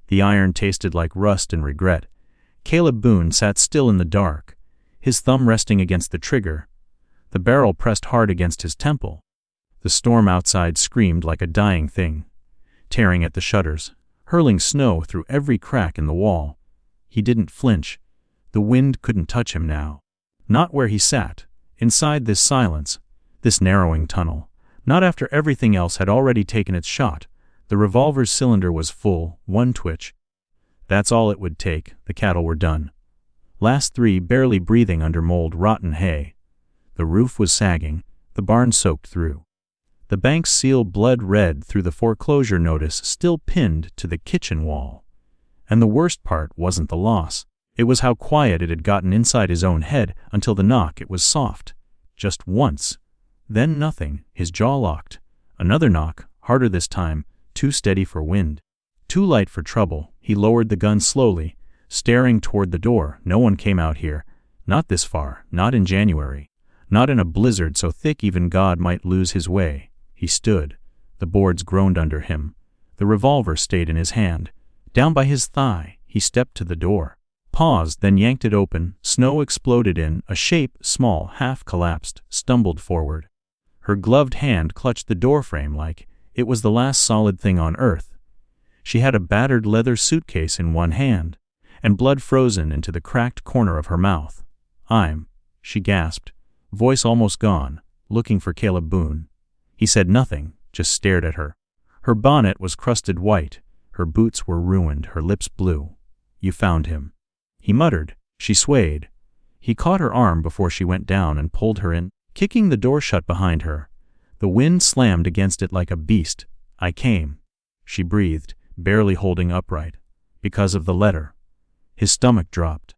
The iron tasted like rust and regret. Caleb Boone sat still in the dark, his thumb resting against the trigger, the barrel pressed hard against his temple. The storm outside screamed like a dying thing, tearing at the shutters, hurling snow through every crack in the wall. He didn't flinch. The wind couldn't touch him now. Not where he sat, inside this silence, this narrowing tunnel. Not after everything else had already taken its shot. The revolver's cylinder was full, one twitch. That's all it would take. The cattle were done. Last three barely breathing under mold-rotten hay. The roof was sagging, the barn soaked through. The bank's seal blood-red through the foreclosure notice still pinned to the kitchen wall. And the worst part wasn't the loss. It was how quiet it had gotten inside his own head until the knock. It was soft. Just once. Then nothing. His jaw locked. Another knock, harder this time, too steady for wind. Too light for trouble. He lowered the gun slowly, staring toward the door. No one came out here. Not this far. Not in January. Not in a blizzard so thick even God might lose his way. He stood. The boards groaned under him. The revolver stayed in his hand. Down by his thigh, he stepped to the door. Paused, then yanked it open. Snow exploded in. A shape, small, half-collapsed, stumbled forward. Her gloved hand clutched the doorframe like it was the last solid thing on earth. She had a battered leather suitcase in one hand, and blood frozen into the cracked corner of her mouth. She gasped, voice almost gone, looking for Caleb Boone. He said nothing, just stared at her. Her bonnet was crusted white, her boots were ruined, her lips blue. You found him. He muttered. She swayed. He caught her arm before she went down and pulled her in, kicking the door shut behind her. The wind slammed against it like a beast. I came. She breathed, barely holding upright. Because of the letter. His stomach dropped.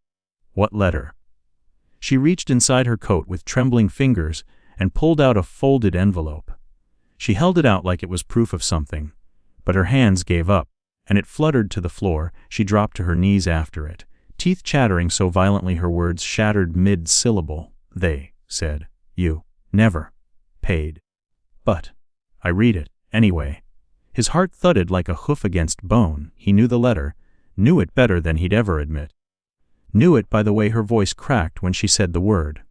What letter? She reached inside her coat with trembling fingers and pulled out a folded envelope. She held it out like it was proof of something, but her hands gave up, and it fluttered to the floor. She dropped to her knees after it, teeth chattering so violently her words shattered mid-syllable. They said, "You never paid." But I read it, anyway. His heart thudded like a hoof against bone. He knew the letter, knew it better than he'd ever admit. Knew it by the way her voice cracked when she said the word.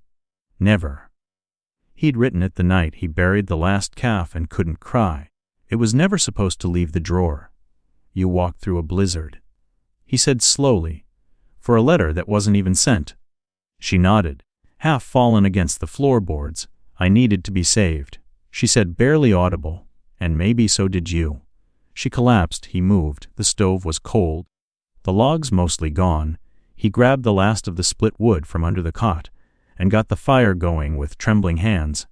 Never. He'd written it the night he buried the last calf and couldn't cry. It was never supposed to leave the drawer. You walked through a blizzard. He said slowly, for a letter that wasn't even sent. She nodded, half fallen against the floorboards. I needed to be saved. She said barely audible, and maybe so did you. She collapsed. He moved. The stove was cold. The logs mostly gone. He grabbed the last of the split wood from under the cot and got the fire going with trembling hands.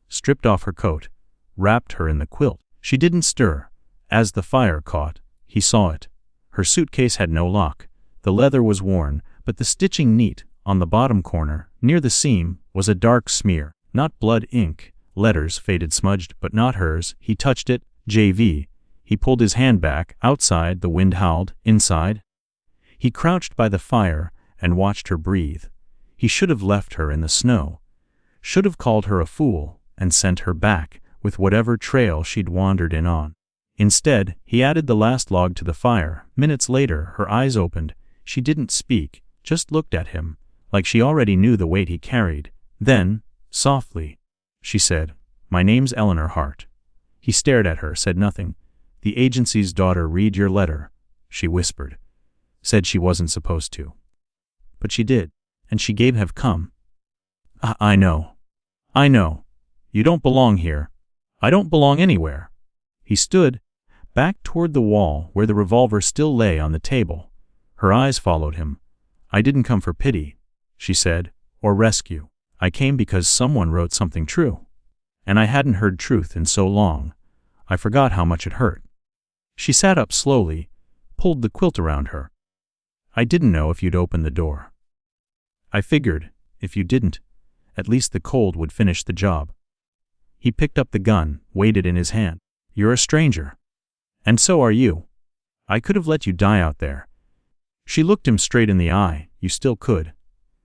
Stripped off her coat, wrapped her in the quilt. She didn't stir. As the fire caught, he saw it. Her suitcase had no lock. The leather was worn, but the stitching neat. On the bottom corner, near the seam, was a dark smear. Not blood ink. Letters faded smudged, but not hers. He touched it. JV. He pulled his hand back. Outside, the wind howled. Inside, he crouched by the fire and watched her breathe. He should have left her in the snow. Should have called her a fool and sent her back with whatever trail she'd wandered in on. Instead, he added the last log to the fire. Minutes later, her eyes opened. She didn't speak, just looked at him, like she already knew the weight he carried. Then, softly, she said, "My name's Eleanor Hart." He stared at her, said nothing. "The agency's daughter read your letter," she whispered. Said she wasn't supposed to. But she did, and she gave have come. I know. I know. You don't belong here. I don't belong anywhere." He stood, back toward the wall where the revolver still lay on the table. Her eyes followed him. "I didn't come for pity," she said, "or rescue. I came because someone wrote something true. And I hadn't heard truth in so long. I forgot how much it hurt." She sat up slowly, pulled the quilt around her. "I didn't know if you'd open the door. I figured, if you didn't, at least the cold would finish the job." He picked up the gun, weighed it in his hand. "You're a stranger. And so are you. I could have let you die out there." She looked him straight in the eye. "You still could."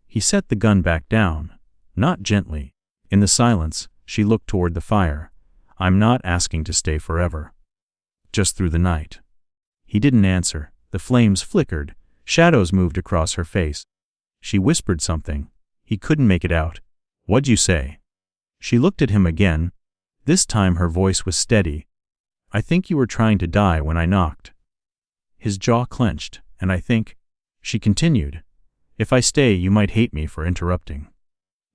He set the gun back down, not gently. In the silence, she looked toward the fire. "I'm not asking to stay forever. Just through the night." He didn't answer, The flames flickered, shadows moved across her face. She whispered something. He couldn't make it out. "What'd you say?" She looked at him again. This time her voice was steady. "I think you were trying to die when I knocked." His jaw clenched, "And I think," she continued, "if I stay you might hate me for interrupting."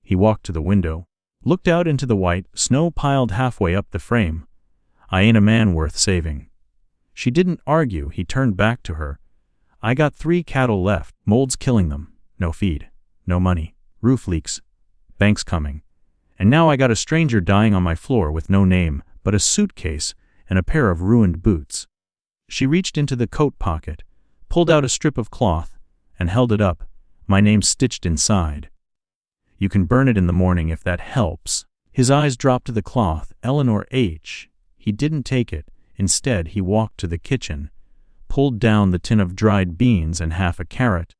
He walked to the window, looked out into the white snow piled halfway up the frame. "I ain't a man worth saving." She didn't argue. He turned back to her. "I got 3 cattle left, mold's killing them, no feed, no money, roof leaks, bank's coming. And now I got a stranger dying on my floor with no name, but a suitcase and a pair of ruined boots." She reached into the coat pocket, pulled out a strip of cloth, and held it up. "My name's stitched inside. You can burn it in the morning if that helps." His eyes dropped to the cloth. "Eleanor H." He didn't take it. Instead, he walked to the kitchen, pulled down the tin of dried beans and half a carrot,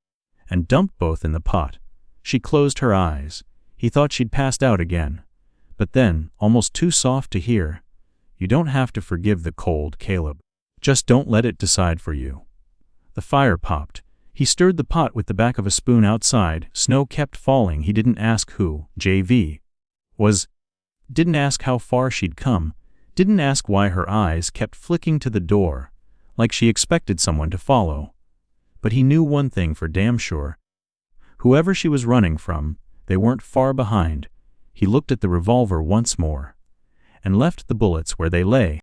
and dumped both in the pot. She closed her eyes. He thought she'd passed out again. But then, almost too soft to hear, "You don't have to forgive the cold, Caleb. Just don't let it decide for you." The fire popped. He stirred the pot with the back of a spoon outside. Snow kept falling. He didn't ask who JV was. Didn't ask how far she'd come. Didn't ask why her eyes kept flicking to the door, like she expected someone to follow. But he knew one thing for damn sure. Whoever she was running from, they weren't far behind. He looked at the revolver once more, and left the bullets where they lay.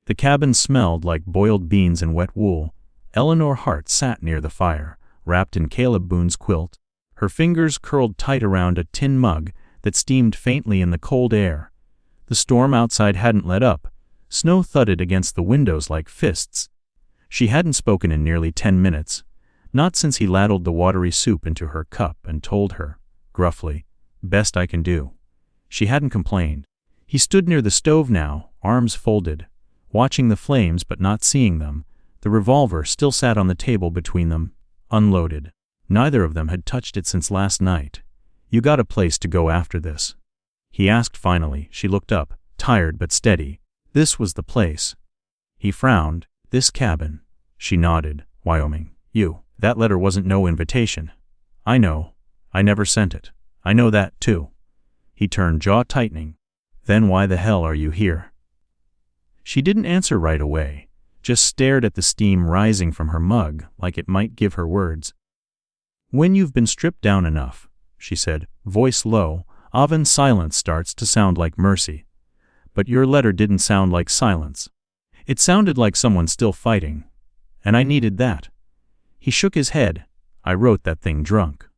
The cabin smelled like boiled beans and wet wool. Eleanor Hart sat near the fire, wrapped in Caleb Boone's quilt, her fingers curled tight around a tin mug that steamed faintly in the cold air. The storm outside hadn't let up. Snow thudded against the windows like fists. She hadn't spoken in nearly 10 minutes, not since he ladled the watery soup into her cup and told her, gruffly, "Best I can do." She hadn't complained. He stood near the stove now, arms folded, watching the flames but not seeing them. The revolver still sat on the table between them, unloaded. Neither of them had touched it since last night. "You got a place to go after this?" he asked finally. She looked up, tired but steady. This was the place. He frowned. "This cabin." She nodded. "Wyoming. You. That letter wasn't no invitation." "I know. I never sent it. I know that, too." He turned, jaw tightening. "Then why the hell are you here?" She didn't answer right away, just stared at the steam rising from her mug like it might give her words. "When you've been stripped down enough," she said, voice low. Often silence starts to sound like mercy. But your letter didn't sound like silence. It sounded like someone still fighting. And I needed that. He shook his head. "I wrote that thing drunk.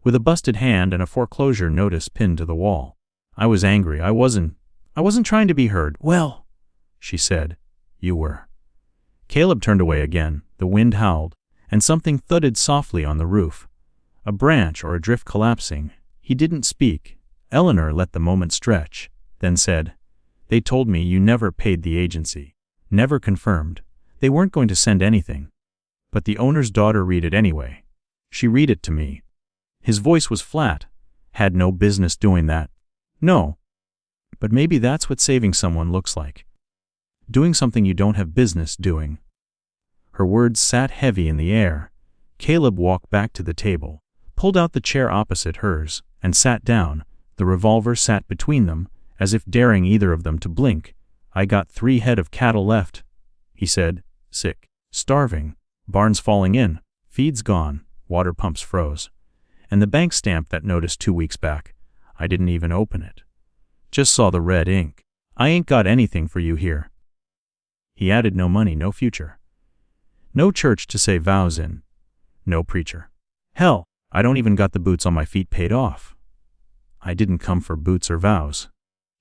With a busted hand and a foreclosure notice pinned to the wall. I was angry. I wasn't trying to be heard." "Well," she said, "you were." Caleb turned away again. The wind howled, and something thudded softly on the roof. A branch or a drift collapsing. He didn't speak. Eleanor let the moment stretch, then said, "They told me you never paid the agency. Never confirmed. They weren't going to send anything. But the owner's daughter read it anyway. She read it to me." His voice was flat. "Had no business doing that." "No. But maybe that's what saving someone looks like. Doing something you don't have business doing." Her words sat heavy in the air. Caleb walked back to the table, pulled out the chair opposite hers, and sat down. The revolver sat between them, as if daring either of them to blink. "I got 3 head of cattle left," he said. "Sick. Starving. Barns falling in. Feed's gone. Water pumps froze. And the bank stamped that notice 2 weeks back. I didn't even open it. Just saw the red ink. I ain't got anything for you here." He added, "No money, no future. No church to say vows in. No preacher. Hell, I don't even got the boots on my feet paid off." "I didn't come for boots or vows,"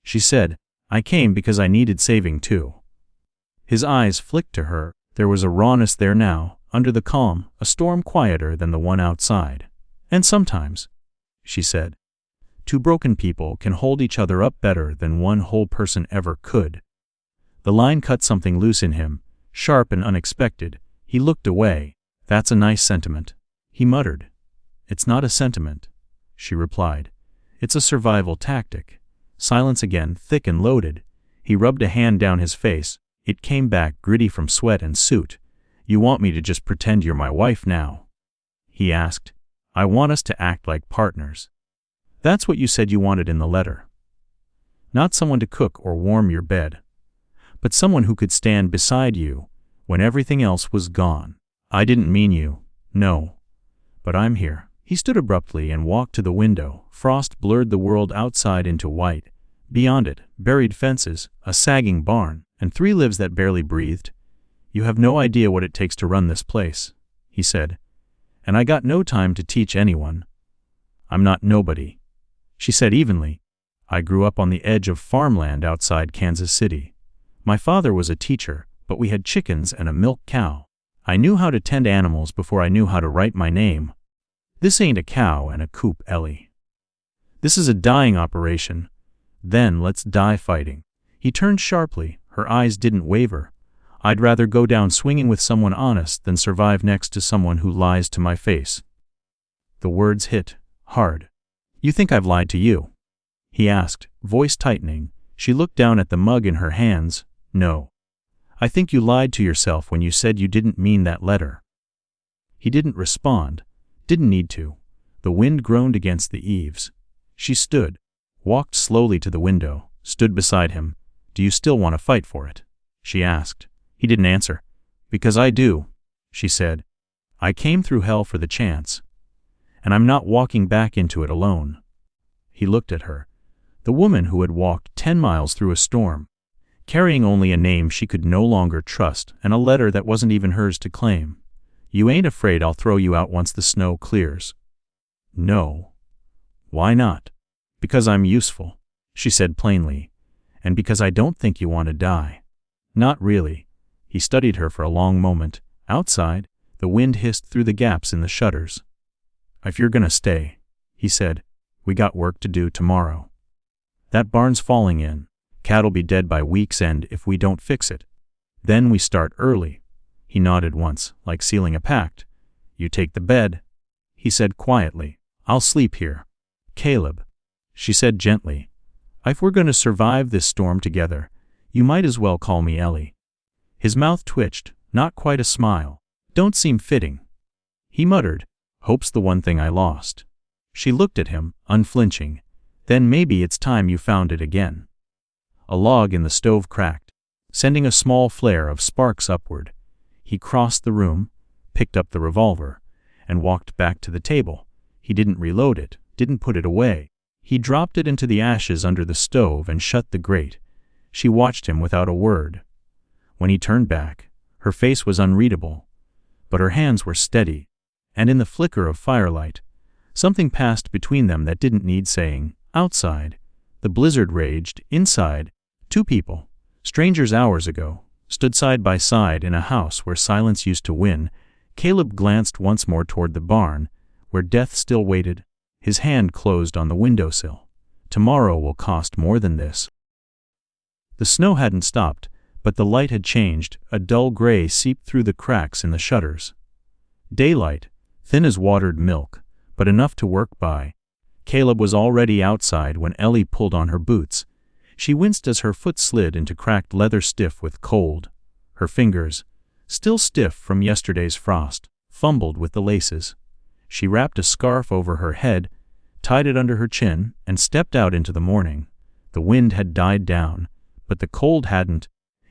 she said. "I came because I needed saving too." His eyes flicked to her. There was a rawness there now, under the calm, a storm quieter than the one outside. "And sometimes," she said, "2 broken people can hold each other up better than one whole person ever could." The line cut something loose in him, sharp and unexpected. He looked away. "That's a nice sentiment," he muttered. "It's not a sentiment," she replied. "It's a survival tactic." Silence again, thick and loaded. He rubbed a hand down his face. It came back gritty from sweat and soot. You want me to just pretend you're my wife now?" he asked. "I want us to act like partners." "That's what you said you wanted in the letter. Not someone to cook or warm your bed, but someone who could stand beside you when everything else was gone." "I didn't mean you, no. But I'm here." He stood abruptly and walked to the window. Frost blurred the world outside into white. Beyond it, buried fences, a sagging barn, and 3 lives that barely breathed. "You have no idea what it takes to run this place," he said. "And I got no time to teach anyone." "I'm not nobody," she said evenly. "I grew up on the edge of farmland outside Kansas City. My father was a teacher, but we had chickens and a milk cow. I knew how to tend animals before I knew how to write my name. This ain't a cow and a coop, Ellie. This is a dying operation. Then let's die fighting." He turned sharply. Her eyes didn't waver. "I'd rather go down swinging with someone honest than survive next to someone who lies to my face." The words hit hard. "You think I've lied to you?" he asked, voice tightening. She looked down at the mug in her hands. "No. I think you lied to yourself when you said you didn't mean that letter." He didn't respond. Didn't need to. The wind groaned against the eaves. She stood, walked slowly to the window, stood beside him. "Do you still want to fight for it?" she asked. He didn't answer. "Because I do," she said. "I came through hell for the chance. And I'm not walking back into it alone." He looked at her. The woman who had walked 10 miles through a storm, carrying only a name she could no longer trust and a letter that wasn't even hers to claim. "You ain't afraid I'll throw you out once the snow clears?" "No." "Why not?" "Because I'm useful," she said plainly. "And because I don't think you want to die." "Not really." He studied her for a long moment. Outside, the wind hissed through the gaps in the shutters. "If you're gonna stay," he said, "we got work to do tomorrow. That barn's falling in. Cat'll be dead by week's end if we don't fix it. Then we start early." He nodded once, like sealing a pact. "You take the bed," he said quietly. "I'll sleep here." "Caleb," she said gently, "if we're going to survive this storm together, you might as well call me Ellie." His mouth twitched, not quite a smile. "Don't seem fitting." He muttered, "Hope's the one thing I lost." She looked at him, unflinching. "Then maybe it's time you found it again." A log in the stove cracked, sending a small flare of sparks upward. He crossed the room, picked up the revolver, and walked back to the table. He didn't reload it, didn't put it away. He dropped it into the ashes under the stove and shut the grate. She watched him without a word. When he turned back, her face was unreadable, but her hands were steady, and in the flicker of firelight, something passed between them that didn't need saying. Outside, the blizzard raged. Inside, 2 people, strangers hours ago, stood side by side in a house where silence used to win. Caleb glanced once more toward the barn, where death still waited. His hand closed on the windowsill. Tomorrow will cost more than this. The snow hadn't stopped, but the light had changed. A dull gray seeped through the cracks in the shutters. Daylight, thin as watered milk, but enough to work by. Caleb was already outside when Ellie pulled on her boots. She winced as her foot slid into cracked leather stiff with cold. Her fingers, still stiff from yesterday's frost, fumbled with the laces. She wrapped a scarf over her head, tied it under her chin, and stepped out into the morning. The wind had died down, but the cold hadn't.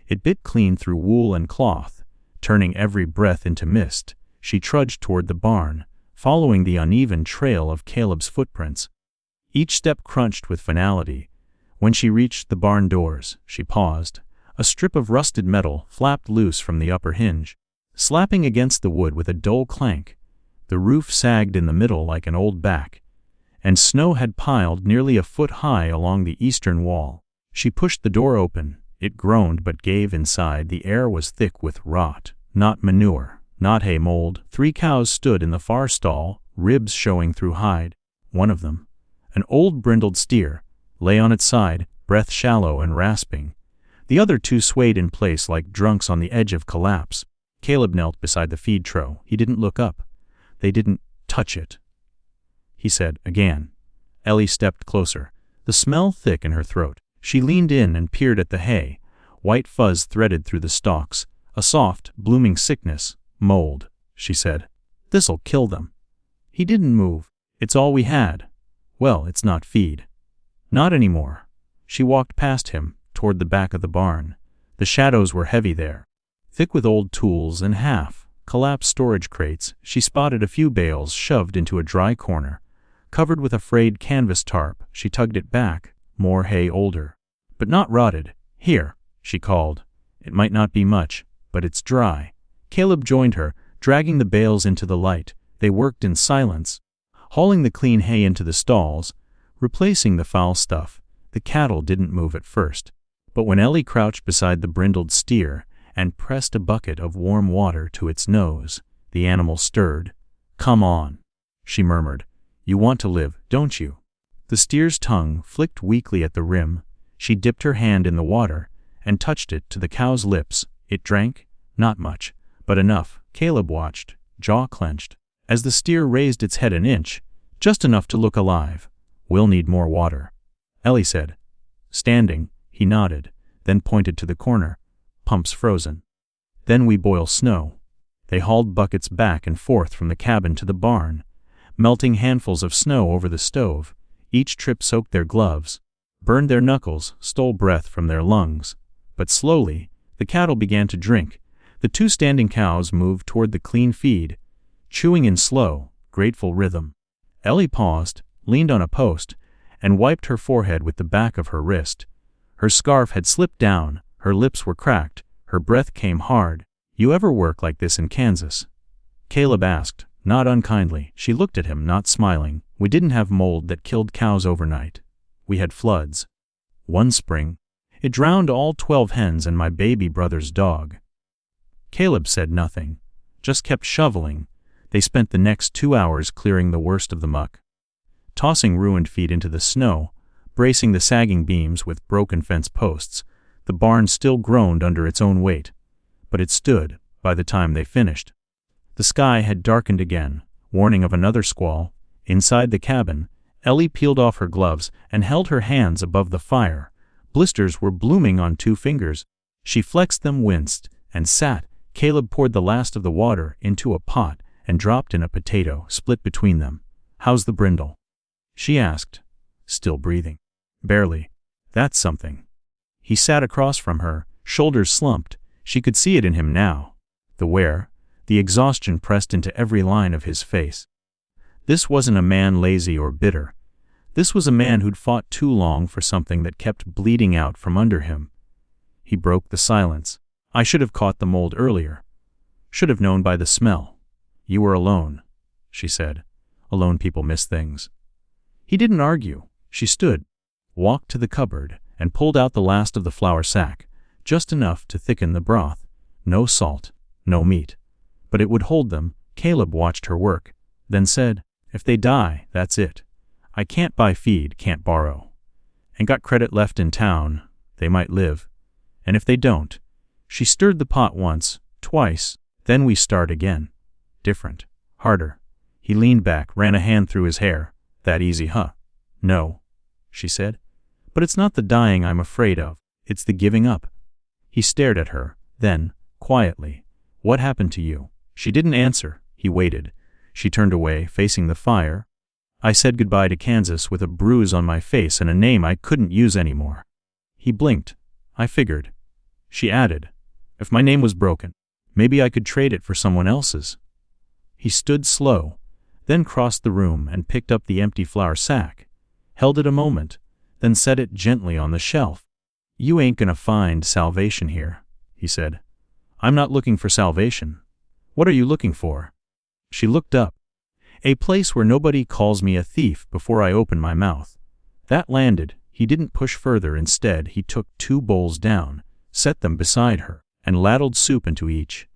It bit clean through wool and cloth, turning every breath into mist. She trudged toward the barn, following the uneven trail of Caleb's footprints. Each step crunched with finality. When she reached the barn doors, she paused. A strip of rusted metal flapped loose from the upper hinge, slapping against the wood with a dull clank. The roof sagged in the middle like an old back, and snow had piled nearly a foot high along the eastern wall. She pushed the door open. It groaned but gave inside. The air was thick with rot, not manure, not hay mold. 3 cows stood in the far stall, ribs showing through hide. One of them, an old brindled steer, lay on its side, breath shallow and rasping. The other 2 swayed in place like drunks on the edge of collapse. Caleb knelt beside the feed trough. He didn't look up. "They didn't touch it," he said again. Ellie stepped closer, the smell thick in her throat. She leaned in and peered at the hay. White fuzz threaded through the stalks, a soft, blooming sickness, Mold, she said. This'll kill them. He didn't move. It's all we had. Well, it's not feed. Not anymore. She walked past him, toward the back of the barn. The shadows were heavy there. Thick with old tools and collapsed storage crates, she spotted a few bales shoved into a dry corner. Covered with a frayed canvas tarp, she tugged it back, more hay older. But not rotted. Here, she called. It might not be much, but it's dry. Caleb joined her, dragging the bales into the light. They worked in silence, hauling the clean hay into the stalls, replacing the foul stuff. The cattle didn't move at first. But when Ellie crouched beside the brindled steer and pressed a bucket of warm water to its nose, the animal stirred. "Come on," she murmured. "You want to live, don't you?" The steer's tongue flicked weakly at the rim. She dipped her hand in the water and touched it to the cow's lips. It drank, not much, but enough. Caleb watched, jaw clenched, as the steer raised its head an inch, just enough to look alive. "We'll need more water," Ellie said. Standing, he nodded, then pointed to the corner. "Pump's frozen. Then we boil snow." They hauled buckets back and forth from the cabin to the barn, melting handfuls of snow over the stove. Each trip soaked their gloves, burned their knuckles, stole breath from their lungs. But slowly, the cattle began to drink. The two standing cows moved toward the clean feed, chewing in slow, grateful rhythm. Ellie paused, leaned on a post, and wiped her forehead with the back of her wrist. Her scarf had slipped down, her lips were cracked, her breath came hard. "You ever work like this in Kansas?" Caleb asked, not unkindly. She looked at him, not smiling. "We didn't have mold that killed cows overnight. We had floods. One spring, it drowned all 12 hens and my baby brother's dog." Caleb said nothing, just kept shoveling. They spent the next 2 hours clearing the worst of the muck, tossing ruined feed into the snow, bracing the sagging beams with broken fence posts. The barn still groaned under its own weight, but it stood by the time they finished. The sky had darkened again, warning of another squall. Inside the cabin, Ellie peeled off her gloves and held her hands above the fire. Blisters were blooming on 2 fingers. She flexed them, winced, and sat. Caleb poured the last of the water into a pot and dropped in a potato, split between them. "How's the brindle?" she asked, still breathing. "Barely. That's something." He sat across from her, shoulders slumped. She could see it in him now. The wear, the exhaustion pressed into every line of his face. This wasn't a man lazy or bitter. This was a man who'd fought too long for something that kept bleeding out from under him. He broke the silence. "I should have caught the mold earlier. Should have known by the smell." "You were alone," she said. "Alone people miss things." He didn't argue. She stood, walked to the cupboard, and pulled out the last of the flour sack, just enough to thicken the broth. No salt, no meat. But it would hold them. Caleb watched her work, then said, "If they die, that's it. I can't buy feed, can't borrow. Ain't got credit left in town. They might live. And if they don't..." She stirred the pot once, twice, then we start again. Different, harder. He leaned back, ran a hand through his hair. "That easy, huh?" "No," she said. "But it's not the dying I'm afraid of. It's the giving up." He stared at her, then, quietly, "What happened to you?" She didn't answer. He waited. She turned away, facing the fire. "I said goodbye to Kansas with a bruise on my face and a name I couldn't use anymore." He blinked. "I figured." She added, "If my name was broken, maybe I could trade it for someone else's." He stood slow, then crossed the room and picked up the empty flour sack, held it a moment, then set it gently on the shelf. "You ain't gonna find salvation here," he said. "I'm not looking for salvation. What are you looking for?" She looked up. "A place where nobody calls me a thief before I open my mouth." That landed. He didn't push further. Instead, he took 2 bowls down, set them beside her, and ladled soup into each.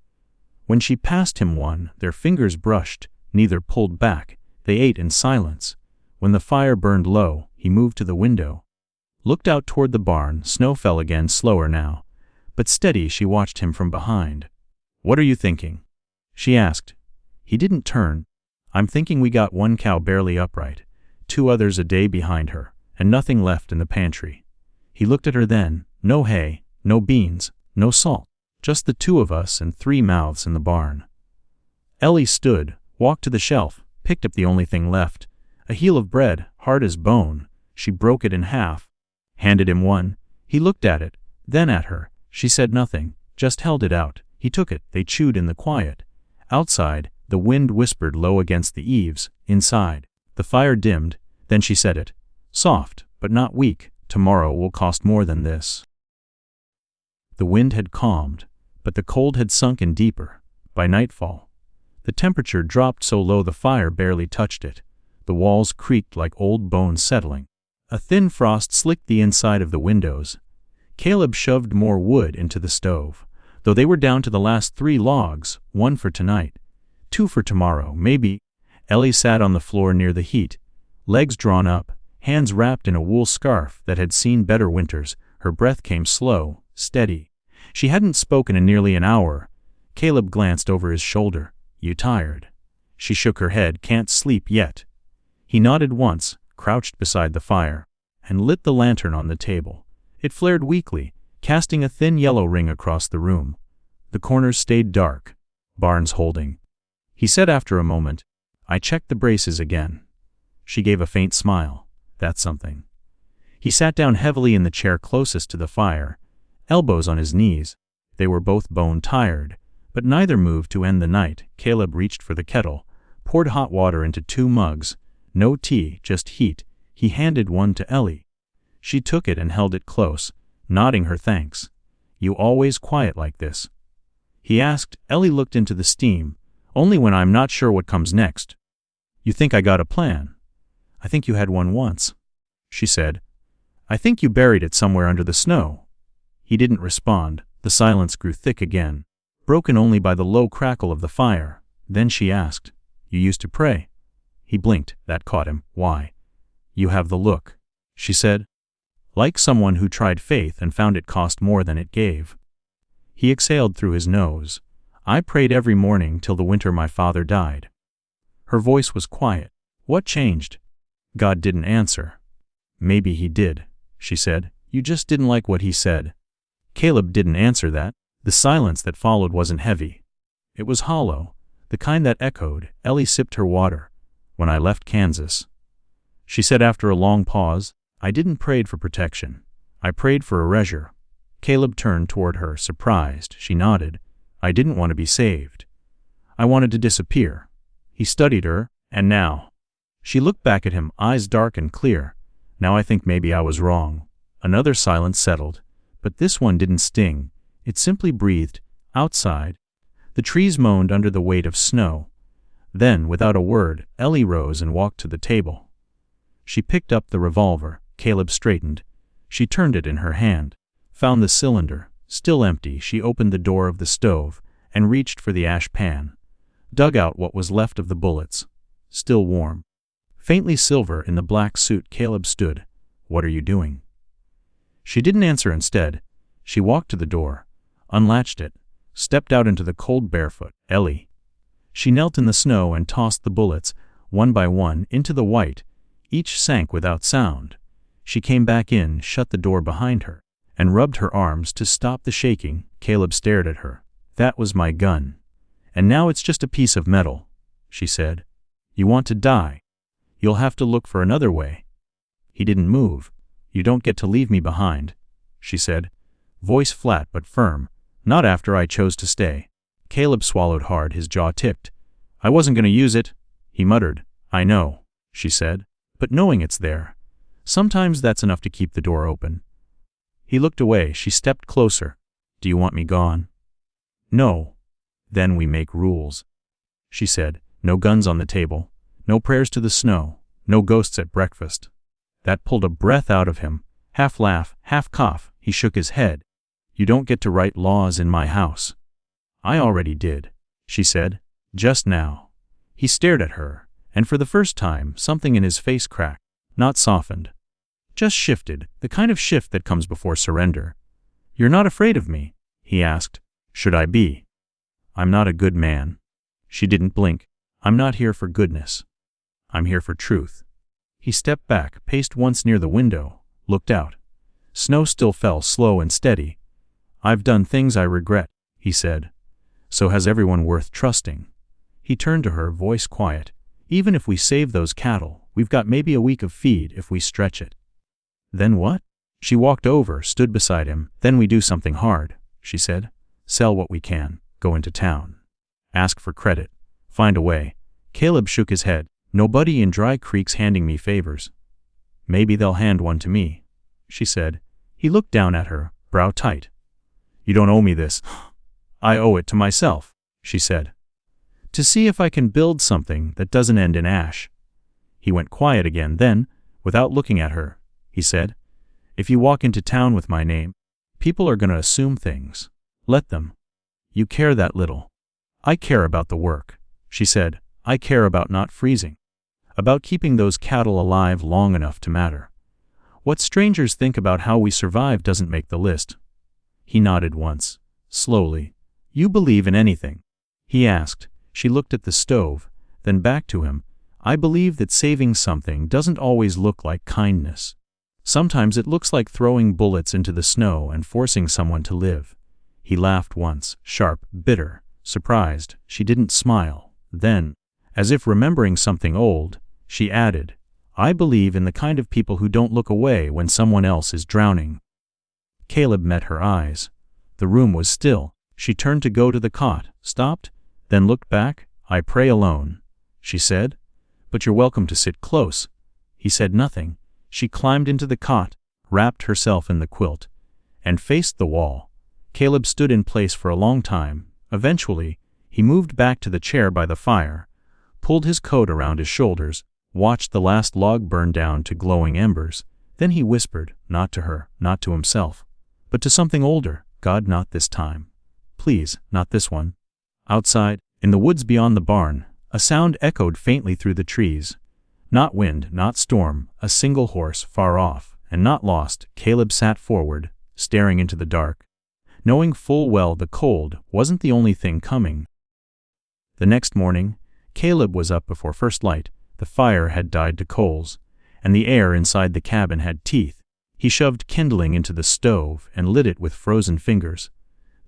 When she passed him one, their fingers brushed, neither pulled back. They ate in silence. When the fire burned low, he moved to the window, looked out toward the barn. Snow fell again, slower now, but steady. She watched him from behind. "What are you thinking?" she asked. He didn't turn. "I'm thinking we got 1 cow barely upright, 2 others a day behind her, and nothing left in the pantry." He looked at her then. No hay, no beans, no salt. Just the 2 of us and 3 mouths in the barn. Ellie stood, walked to the shelf, picked up the only thing left, a heel of bread, hard as bone. She broke it in half, handed him one. He looked at it, then at her. She said nothing, just held it out. He took it. They chewed in the quiet. Outside, the wind whispered low against the eaves. Inside, the fire dimmed. Then she said it. Soft, but not weak. Tomorrow will cost more than this. The wind had calmed, but the cold had sunk in deeper. By nightfall, the temperature dropped so low the fire barely touched it. The walls creaked like old bones settling. A thin frost slicked the inside of the windows. Caleb shoved more wood into the stove, though they were down to the last 3 logs, 1 for tonight, 2 for tomorrow, maybe. Ellie sat on the floor near the heat, legs drawn up, hands wrapped in a wool scarf that had seen better winters. Her breath came slow, steady. She hadn't spoken in nearly an hour. Caleb glanced over his shoulder. You tired? She shook her head. Can't sleep yet. He nodded once, crouched beside the fire, and lit the lantern on the table. It flared weakly, casting a thin yellow ring across the room. The corners stayed dark. Barnes holding. He said after a moment, I checked the braces again. She gave a faint smile. That's something. He sat down heavily in the chair closest to the fire, elbows on his knees. They were both bone tired, but neither moved to end the night. Caleb reached for the kettle, poured hot water into 2 mugs. No tea, just heat. He handed one to Ellie. She took it and held it close, nodding her thanks. You always quiet like this? He asked. Ellie looked into the steam. Only when I'm not sure what comes next. You think I got a plan? I think you had one once, she said. I think you buried it somewhere under the snow. He didn't respond. The silence grew thick again, broken only by the low crackle of the fire. Then she asked, You used to pray? He blinked. That caught him. Why? You have the look, she said. Like someone who tried faith and found it cost more than it gave. He exhaled through his nose. I prayed every morning till the winter my father died. Her voice was quiet. What changed? God didn't answer. Maybe he did, she said. You just didn't like what he said. Caleb didn't answer that. The silence that followed wasn't heavy. It was hollow, the kind that echoed. Ellie sipped her water. When I left Kansas, she said after a long pause, I didn't pray for protection. I prayed for erasure. Caleb turned toward her, surprised. She nodded. I didn't want to be saved. I wanted to disappear. He studied her, and now. She looked back at him, eyes dark and clear. Now I think maybe I was wrong. Another silence settled, but this one didn't sting. It simply breathed. Outside, the trees moaned under the weight of snow. Then, without a word, Ellie rose and walked to the table. She picked up the revolver. Caleb straightened. She turned it in her hand, found the cylinder, still empty. She opened the door of the stove and reached for the ash pan, dug out what was left of the bullets, still warm, faintly silver in the black suit. Caleb stood. What are you doing? She didn't answer. Instead, she walked to the door, unlatched it, stepped out into the cold barefoot. Ellie. She knelt in the snow and tossed the bullets, one by one, into the white. Each sank without sound. She came back in, shut the door behind her, and rubbed her arms to stop the shaking. Caleb stared at her. That was my gun. And now it's just a piece of metal, she said. You want to die? You'll have to look for another way. He didn't move. You don't get to leave me behind, she said, voice flat but firm. Not after I chose to stay. Caleb swallowed hard, his jaw ticked. I wasn't going to use it, he muttered. I know, she said, but knowing it's there, sometimes that's enough to keep the door open. He looked away. She stepped closer. Do you want me gone? No. Then we make rules, she said. No guns on the table, no prayers to the snow, no ghosts at breakfast. That pulled a breath out of him, half laugh, half cough. He shook his head. You don't get to write laws in my house. I already did, she said, just now. He stared at her, and for the first time something in his face cracked, not softened, just shifted, the kind of shift that comes before surrender. You're not afraid of me? He asked. Should I be? I'm not a good man. She didn't blink. I'm not here for goodness. I'm here for truth. He stepped back, paced once near the window, looked out. Snow still fell slow and steady. I've done things I regret, he said. So has everyone worth trusting. He turned to her, voice quiet. Even if we save those cattle, we've got maybe a week of feed if we stretch it. Then what? She walked over, stood beside him. Then we do something hard, she said. Sell what we can, go into town. Ask for credit. Find a way. Caleb shook his head. Nobody in Dry Creek's handing me favors. Maybe they'll hand one to me, she said. He looked down at her, brow tight. You don't owe me this. I owe it to myself, she said. To see if I can build something that doesn't end in ash. He went quiet again. Then, without looking at her, he said, if you walk into town with my name, people are going to assume things. Let them. You care that little. I care about the work, she said. I care about not freezing. About keeping those cattle alive long enough to matter. What strangers think about how we survive doesn't make the list. He nodded once, slowly. You believe in anything? He asked. She looked at the stove, then back to him. I believe that saving something doesn't always look like kindness. Sometimes it looks like throwing bullets into the snow and forcing someone to live. He laughed once, sharp, bitter, surprised. She didn't smile. Then, as if remembering something old, she added, I believe in the kind of people who don't look away when someone else is drowning. Caleb met her eyes. The room was still. She turned to go to the cot, stopped, then looked back. I pray alone, she said. But you're welcome to sit close. He said nothing. She climbed into the cot, wrapped herself in the quilt, and faced the wall. Caleb stood in place for a long time. Eventually, he moved back to the chair by the fire, pulled his coat around his shoulders, watched the last log burn down to glowing embers. Then he whispered, not to her, not to himself, but to something older. God, not this time. Please, not this one. Outside, in the woods beyond the barn, a sound echoed faintly through the trees. Not wind, not storm, a single horse far off, and not lost. Caleb sat forward, staring into the dark, knowing full well the cold wasn't the only thing coming. The next morning, Caleb was up before first light. The fire had died to coals, and the air inside the cabin had teeth. He shoved kindling into the stove and lit it with frozen fingers,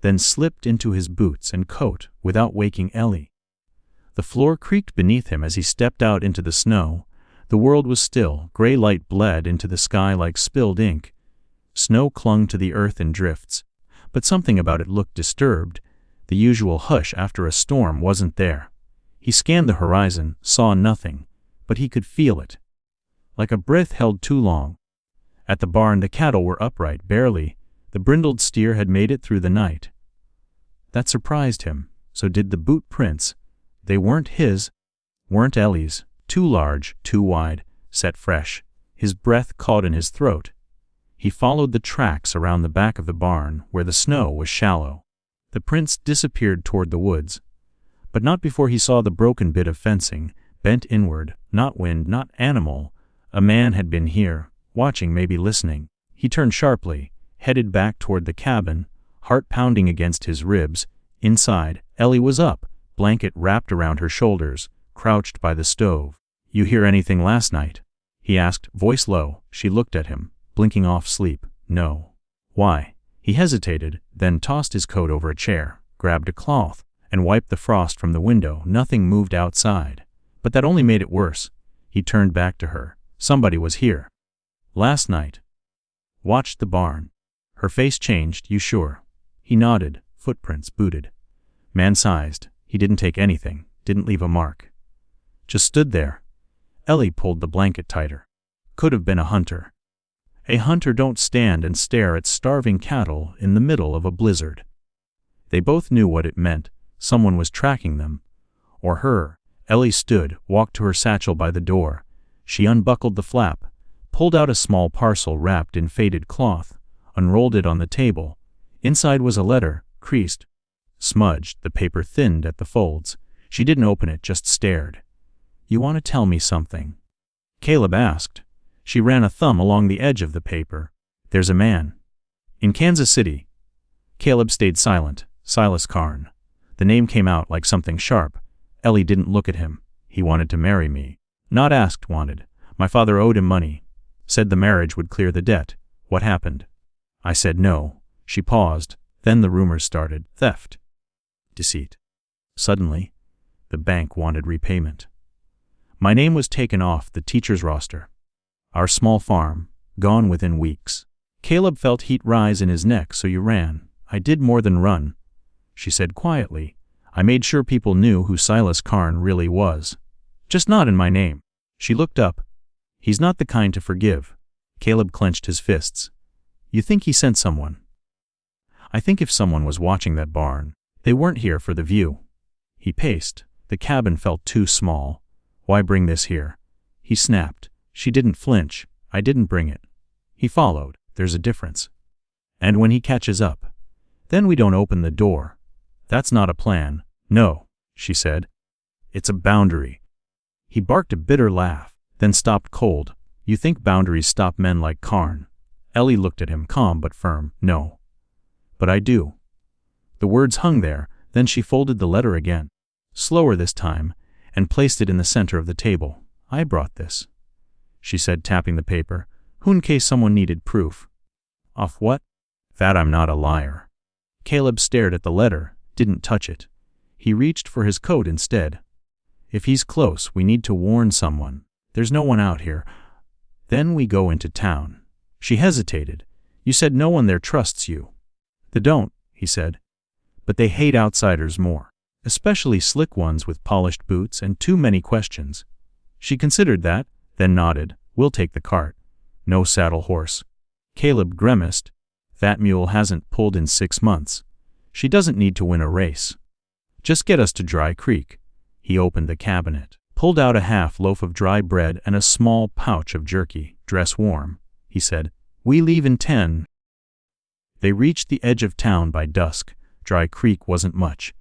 then slipped into his boots and coat without waking Ellie. The floor creaked beneath him as he stepped out into the snow. The world was still. Gray light bled into the sky like spilled ink. Snow clung to the earth in drifts, but something about it looked disturbed. The usual hush after a storm wasn't there. He scanned the horizon, saw nothing, but he could feel it. Like a breath held too long. At the barn the cattle were upright, barely. The brindled steer had made it through the night. That surprised him. So did the boot prints. They weren't his, weren't Ellie's. Too large, too wide, set fresh. His breath caught in his throat. He followed the tracks around the back of the barn where the snow was shallow. The prints disappeared toward the woods, but not before he saw the broken bit of fencing, bent inward. Not wind, not animal. A man had been here, watching, maybe listening. He turned sharply, headed back toward the cabin, heart pounding against his ribs. Inside, Ellie was up, blanket wrapped around her shoulders, crouched by the stove. You hear anything last night? He asked, voice low. She looked at him, blinking off sleep. No. Why? He hesitated, then tossed his coat over a chair, grabbed a cloth, and wiped the frost from the window. Nothing moved outside. But that only made it worse. He turned back to her. Somebody was here. Last night. Watched the barn. Her face changed. You sure? He nodded. Footprints, booted. Man-sized. He didn't take anything, didn't leave a mark. Just stood there. Ellie pulled the blanket tighter. Could have been a hunter. A hunter don't stand and stare at starving cattle in the middle of a blizzard. They both knew what it meant. Someone was tracking them. Or her. Ellie stood, walked to her satchel by the door. She unbuckled the flap, pulled out a small parcel wrapped in faded cloth, unrolled it on the table. Inside was a letter, creased, smudged, the paper thinned at the folds. She didn't open it, just stared. You want to tell me something? Caleb asked. She ran a thumb along the edge of the paper. There's a man. In Kansas City. Caleb stayed silent. Silas Karn. The name came out like something sharp. Ellie didn't look at him. He wanted to marry me. Not asked, wanted. My father owed him money. Said the marriage would clear the debt. What happened? I said no. She paused. Then the rumors started. Theft. Deceit. Suddenly, The bank wanted repayment. My name was taken off the teacher's roster. Our small farm, gone within weeks. Caleb felt heat rise in his neck, so you ran. I did more than run, she said quietly. I made sure people knew who Silas Karn really was. Just not in my name. She looked up. He's not the kind to forgive. Caleb clenched his fists. You think he sent someone? I think if someone was watching that barn, they weren't here for the view. He paced. The cabin felt too small. Why bring this here? He snapped. She didn't flinch. I didn't bring it. He followed. There's a difference. And when he catches up, then we don't open the door. That's not a plan. No, she said. It's a boundary. He barked a bitter laugh, then stopped cold. You think boundaries stop men like Karn? Ellie looked at him, calm but firm. No. But I do. The words hung there, then she folded the letter again, slower this time, and placed it in the center of the table. I brought this, she said, tapping the paper, in case someone needed proof. Of what? That I'm not a liar. Caleb stared at the letter, didn't touch it. He reached for his coat instead. If he's close, we need to warn someone. There's no one out here. Then we go into town. She hesitated. You said no one there trusts you. They don't, he said. But they hate outsiders more, especially slick ones with polished boots and too many questions. She considered that, then nodded. We'll take the cart. No saddle horse. Caleb grimaced. That mule hasn't pulled in 6 months. She doesn't need to win a race. Just get us to Dry Creek. He opened the cabinet, pulled out a half loaf of dry bread and a small pouch of jerky. Dress warm, he said. We leave in 10. They reached the edge of town by dusk. Dry Creek wasn't much.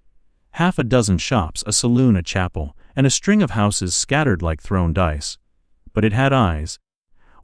Half a dozen shops, a saloon, a chapel, and a string of houses scattered like thrown dice. But it had eyes.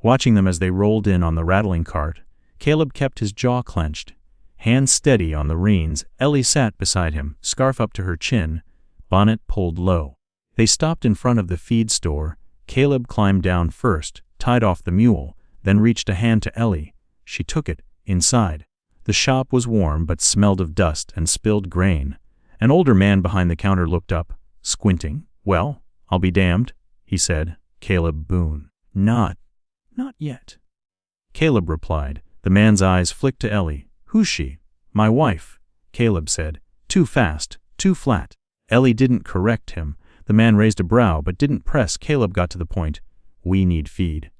Watching them as they rolled in on the rattling cart, Caleb kept his jaw clenched, hands steady on the reins. Ellie sat beside him, scarf up to her chin, bonnet pulled low. They stopped in front of the feed store. Caleb climbed down first, tied off the mule, then reached a hand to Ellie. She took it. Inside, the shop was warm but smelled of dust and spilled grain. An older man behind the counter looked up, squinting. Well, I'll be damned, he said. Caleb Boone. Not yet. Caleb replied. The man's eyes flicked to Ellie. Who's she? My wife, Caleb said. Too fast, too flat. Ellie didn't correct him. The man raised a brow but didn't press. Caleb got to the point. We need feed.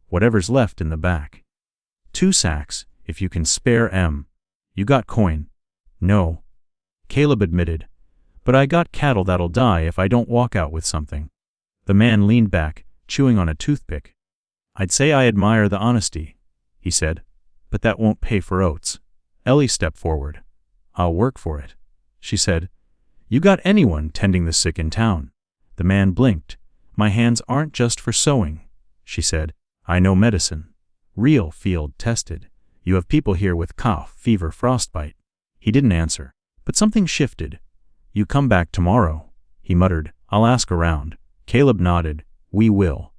Whatever's left in the back. 2 sacks, if you can spare 'em. You got coin? No. Caleb admitted. But I got cattle that'll die if I don't walk out with something. The man leaned back, chewing on a toothpick. I'd say I admire the honesty, he said. But that won't pay for oats. Ellie stepped forward. I'll work for it, she said. You got anyone tending the sick in town? The man blinked. My hands aren't just for sewing, she said. I know medicine. Real field tested. You have people here with cough, fever, frostbite. He didn't answer. But something shifted. You come back tomorrow, he muttered. I'll ask around. Caleb nodded. We will.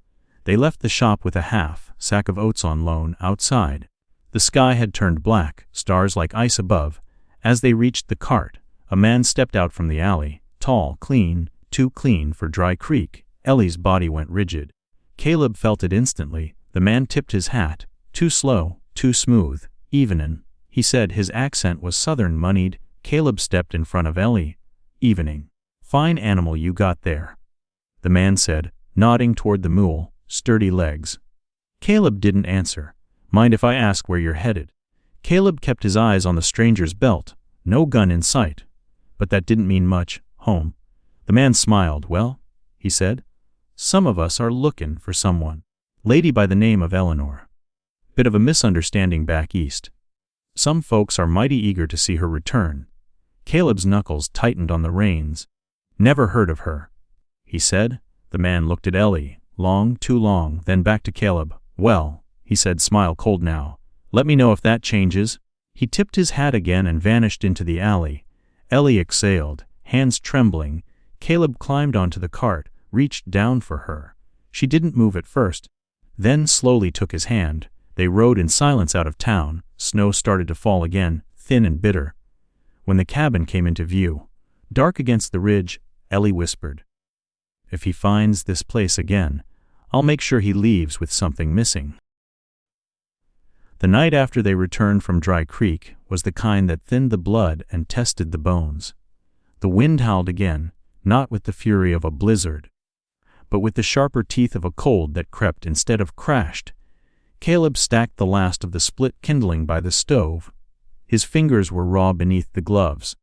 They left the shop with a half sack of oats on loan outside. The sky had turned black, stars like ice above. As they reached the cart, a man stepped out from the alley, tall, clean, too clean for Dry Creek. Ellie's body went rigid. Caleb felt it instantly. The man tipped his hat. Too slow, too smooth. Evenin', he said. His accent was southern moneyed. Caleb stepped in front of Ellie. Evening. Fine animal you got there, the man said, nodding toward the mule. Sturdy legs. Caleb didn't answer. Mind if I ask where you're headed? Caleb kept his eyes on the stranger's belt. No gun in sight. But that didn't mean much. Home. The man smiled. Well, he said, some of us are looking for someone. Lady by the name of Eleanor. Bit of a misunderstanding back east. Some folks are mighty eager to see her return. Caleb's knuckles tightened on the reins. Never heard of her, he said. The man looked at Ellie. Long, too long, then back to Caleb. Well, he said, smile cold now. Let me know if that changes. He tipped his hat again and vanished into the alley. Ellie exhaled, hands trembling. Caleb climbed onto the cart, reached down for her. She didn't move at first, then slowly took his hand. They rode in silence out of town. Snow started to fall again, thin and bitter. When the cabin came into view, dark against the ridge, Ellie whispered. "If he finds this place again, I'll make sure he leaves with something missing." The night after they returned from Dry Creek was the kind that thinned the blood and tested the bones. The wind howled again, not with the fury of a blizzard, but with the sharper teeth of a cold that crept instead of crashed. Caleb stacked the last of the split kindling by the stove. His fingers were raw beneath the gloves.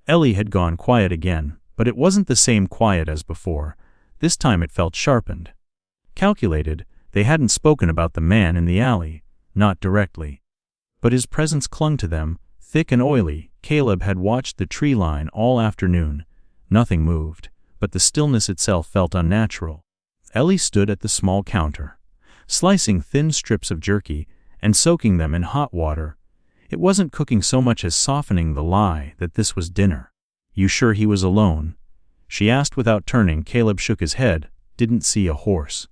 Ellie had gone quiet again, but it wasn't the same quiet as before. This time it felt sharpened. Calculated, they hadn't spoken about the man in the alley, not directly. But his presence clung to them, thick and oily. Caleb had watched the tree line all afternoon. Nothing moved, but the stillness itself felt unnatural. Ellie stood at the small counter, slicing thin strips of jerky and soaking them in hot water. It wasn't cooking so much as softening the lie that this was dinner. "You sure he was alone?" she asked without turning. Caleb shook his head. "Didn't see a horse.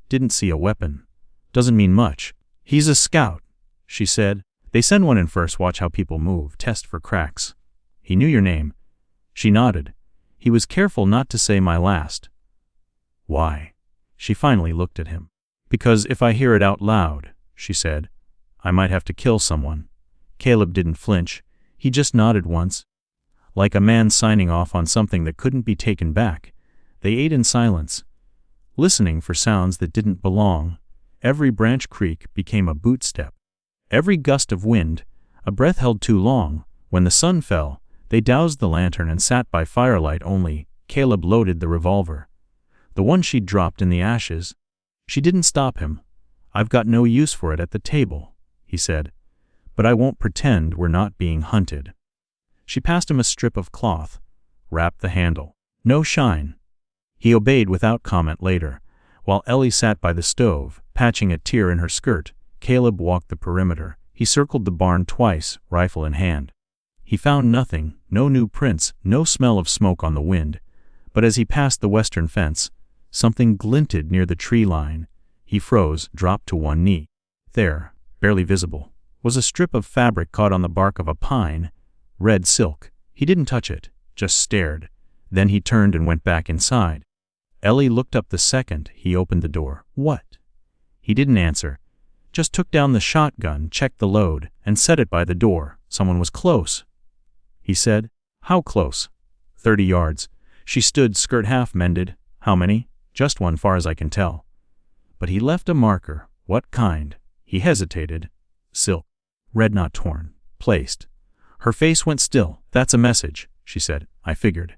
Didn't see a weapon. Doesn't mean much. He's a scout," she said. "They send one in first, watch how people move, test for cracks. He knew your name." She nodded. "He was careful not to say my last." "Why?" She finally looked at him. "Because if I hear it out loud," she said, "I might have to kill someone." Caleb didn't flinch. He just nodded once, like a man signing off on something that couldn't be taken back. They ate in silence, listening for sounds that didn't belong. Every branch creak became a boot step. Every gust of wind, a breath held too long. When the sun fell, they doused the lantern and sat by firelight only. Caleb loaded the revolver, the one she'd dropped in the ashes. She didn't stop him. "I've got no use for it at the table," he said, "but I won't pretend we're not being hunted." She passed him a strip of cloth. "Wrap the handle. No shine." He obeyed without comment. Later, while Ellie sat by the stove, patching a tear in her skirt, Caleb walked the perimeter. He circled the barn twice, rifle in hand. He found nothing, no new prints, no smell of smoke on the wind. But as he passed the western fence, something glinted near the tree line. He froze, dropped to one knee. There, barely visible, was a strip of fabric caught on the bark of a pine. Red silk. He didn't touch it, just stared. Then he turned and went back inside. Ellie looked up the second he opened the door. "What?" He didn't answer. Just took down the shotgun, checked the load, and set it by the door. "Someone was close," he said. "How close?" 30 yards. She stood, skirt half mended. "How many?" "Just one, far as I can tell." "But he left a marker." "What kind?" He hesitated. "Silk. Red, not torn. Placed." Her face went still. "That's a message," she said. "I figured."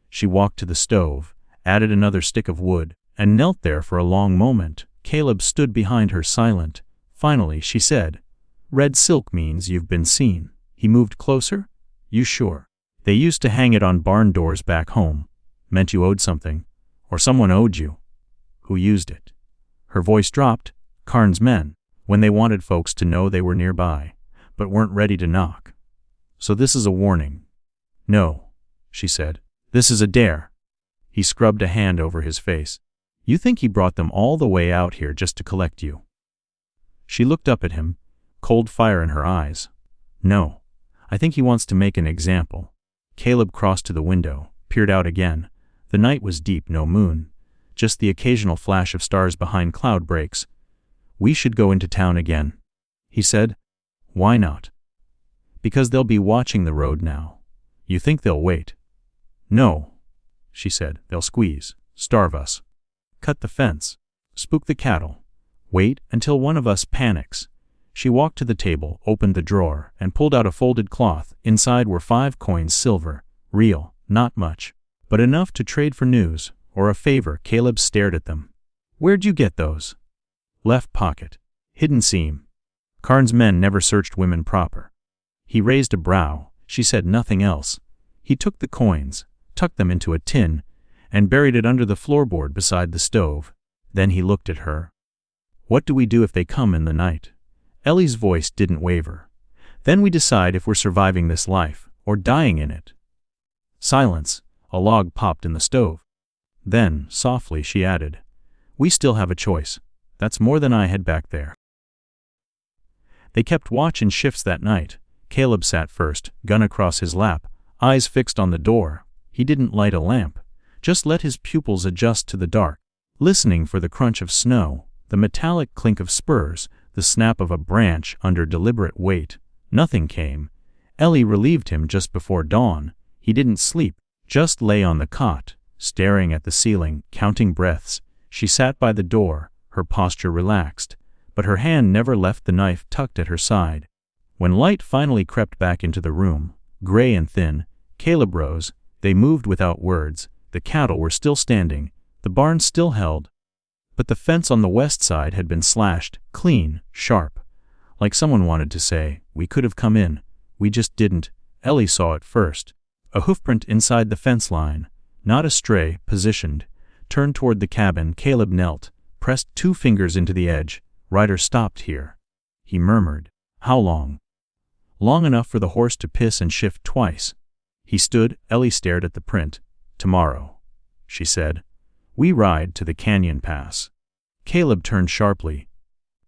She walked to the stove, added another stick of wood, and knelt there for a long moment. Caleb stood behind her, silent. Finally, she said, "Red silk means you've been seen." He moved closer. "You sure?" "They used to hang it on barn doors back home. Meant you owed something. Or someone owed you." "Who used it?" Her voice dropped. "Karn's men, when they wanted folks to know they were nearby, but weren't ready to knock. So this is a warning." "No," she said. "This is a dare." He scrubbed a hand over his face. "You think he brought them all the way out here just to collect you?" She looked up at him, cold fire in her eyes. "No. I think he wants to make an example." Caleb crossed to the window, peered out again. The night was deep, no moon, just the occasional flash of stars behind cloud breaks. "We should go into town again," he said. "Why not?" "Because they'll be watching the road now." "You think they'll wait?" "No," she said. "They'll squeeze, starve us, cut the fence, spook the cattle, wait until one of us panics." She walked to the table, opened the drawer, and pulled out a folded cloth. Inside were 5 coins, silver, real, not much, but enough to trade for news or a favor. Caleb stared at them. "Where'd you get those?" "Left pocket. Hidden seam. Karn's men never searched women proper." He raised a brow. She said nothing else. He took the coins, tucked them into a tin, and buried it under the floorboard beside the stove. Then he looked at her. "What do we do if they come in the night?" Ellie's voice didn't waver. "Then we decide if we're surviving this life or dying in it." Silence. A log popped in the stove. Then, softly, she added, "We still have a choice. That's more than I had back there." They kept watch in shifts that night. Caleb sat first, gun across his lap, eyes fixed on the door. He didn't light a lamp. just let his pupils adjust to the dark, listening for the crunch of snow, the metallic clink of spurs, the snap of a branch under deliberate weight. Nothing came. Ellie relieved him just before dawn. He didn't sleep, just lay on the cot, staring at the ceiling, counting breaths. She sat by the door, her posture relaxed, but her hand never left the knife tucked at her side. When light finally crept back into the room, gray and thin, Caleb rose. They moved without words. The cattle were still standing, the barn still held, but the fence on the west side had been slashed, clean, sharp. Like someone wanted to say, "We could have come in. We just didn't." Ellie saw it first. A hoofprint inside the fence line, not a stray, positioned, turned toward the cabin. Caleb knelt, pressed 2 fingers into the edge. "Ryder stopped here," he murmured. "How long?" "Long enough for the horse to piss and shift twice." He stood. Ellie stared at the print. "Tomorrow," she said. "We ride to the canyon pass." Caleb turned sharply.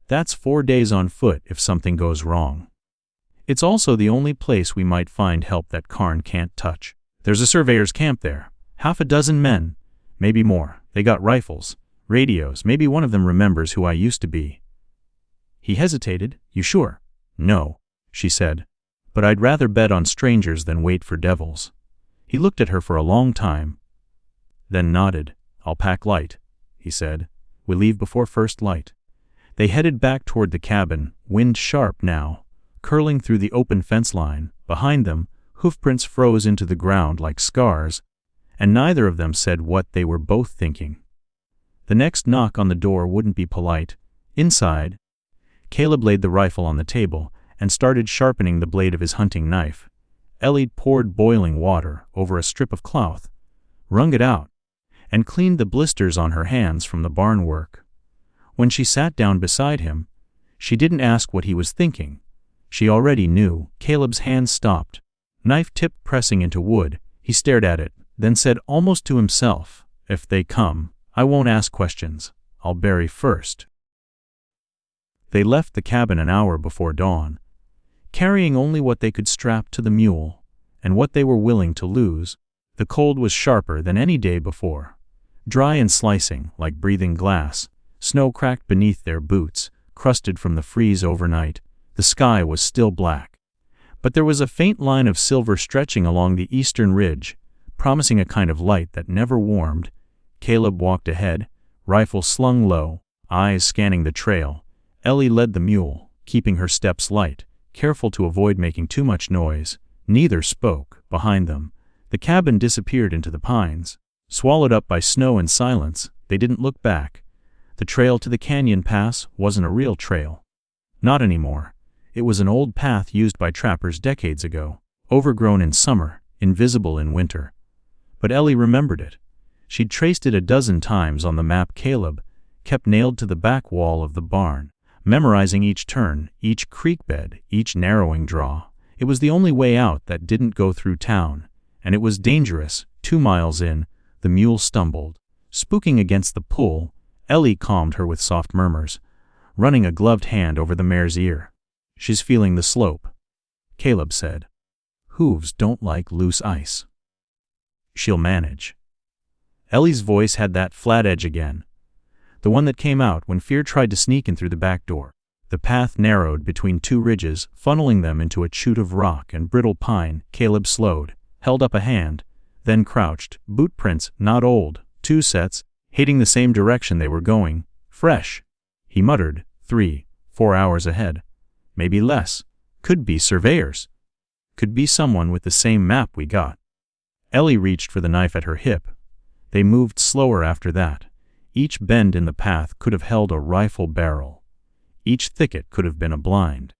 "That's 4 days on foot if something goes wrong. It's also the only place we might find help that Karn can't touch. There's a surveyor's camp there. 6 men, maybe more. They got rifles, radios. Maybe one of them remembers who I used to be." He hesitated. "You sure?" "No," she said. "But I'd rather bet on strangers than wait for devils." He looked at her for a long time, then nodded. "I'll pack light," he said. "We'll leave before first light." They headed back toward the cabin, wind sharp now, curling through the open fence line. Behind them, hoofprints froze into the ground like scars, and neither of them said what they were both thinking. The next knock on the door wouldn't be polite. Inside, Caleb laid the rifle on the table and started sharpening the blade of his hunting knife. Ellie poured boiling water over a strip of cloth, wrung it out, and cleaned the blisters on her hands from the barn work. When she sat down beside him, she didn't ask what he was thinking. She already knew. Caleb's hands stopped, knife tip pressing into wood. He stared at it, then said almost to himself, "If they come, I won't ask questions. I'll bury first." They left the cabin an hour before dawn, carrying only what they could strap to the mule, and what they were willing to lose. The cold was sharper than any day before, dry and slicing like breathing glass. Snow cracked beneath their boots, crusted from the freeze overnight. The sky was still black, but there was a faint line of silver stretching along the eastern ridge, promising a kind of light that never warmed. Caleb walked ahead, rifle slung low, eyes scanning the trail. Ellie led the mule, keeping her steps light, careful to avoid making too much noise. Neither spoke. Behind them, the cabin disappeared into the pines, swallowed up by snow and silence. They didn't look back. The trail to the canyon pass wasn't a real trail. Not anymore. It was an old path used by trappers decades ago, overgrown in summer, invisible in winter. But Ellie remembered it. She'd traced it 12 times on the map Caleb kept nailed to the back wall of the barn, memorizing each turn, each creek bed, each narrowing draw. It was the only way out that didn't go through town, and it was dangerous. 2 miles in, the mule stumbled, spooking against the pull. Ellie calmed her with soft murmurs, running a gloved hand over the mare's ear. "She's feeling the slope," Caleb said. "Hooves don't like loose ice. She'll manage." Ellie's voice had that flat edge again, the one that came out when fear tried to sneak in through the back door. The path narrowed between 2 ridges, funneling them into a chute of rock and brittle pine. Caleb slowed, held up a hand, then crouched. Boot prints, not old, 2 sets, heading the same direction they were going. Fresh. He muttered, 3, 4 hours ahead. Maybe less. Could be surveyors. Could be someone with the same map we got. Ellie reached for the knife at her hip. They moved slower after that. Each bend in the path could have held a rifle barrel. Each thicket could have been a blind.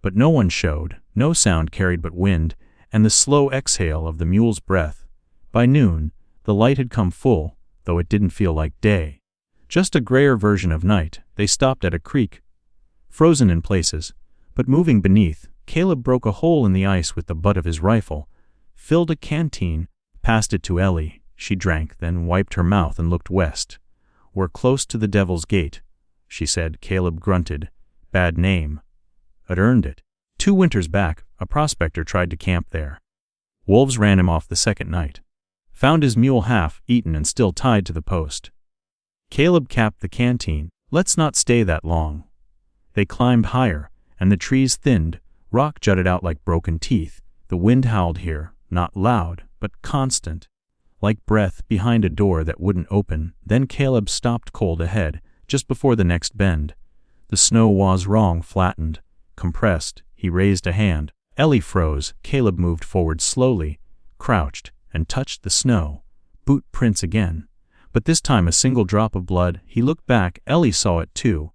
But no one showed, no sound carried but wind, and the slow exhale of the mule's breath. By noon, the light had come full, though it didn't feel like day. Just a grayer version of night. They stopped at a creek, frozen in places, but moving beneath. Caleb broke a hole in the ice with the butt of his rifle, filled a canteen, passed it to Ellie. She drank, then wiped her mouth and looked west. "We're close to the Devil's Gate," she said. Caleb grunted. "Bad name." "I'd earned it. 2 winters back, a prospector tried to camp there. Wolves ran him off the second night. Found his mule half-eaten and still tied to the post. Caleb capped the canteen. Let's not stay that long. They climbed higher, and the trees thinned. Rock jutted out like broken teeth. The wind howled here, not loud, but constant, like breath behind a door that wouldn't open. Then Caleb stopped cold ahead, just before the next bend. The snow was wrong, flattened, compressed. He raised a hand. Ellie froze. Caleb moved forward slowly, crouched, and touched the snow. Boot prints again. But this time a single drop of blood. He looked back. Ellie saw it too.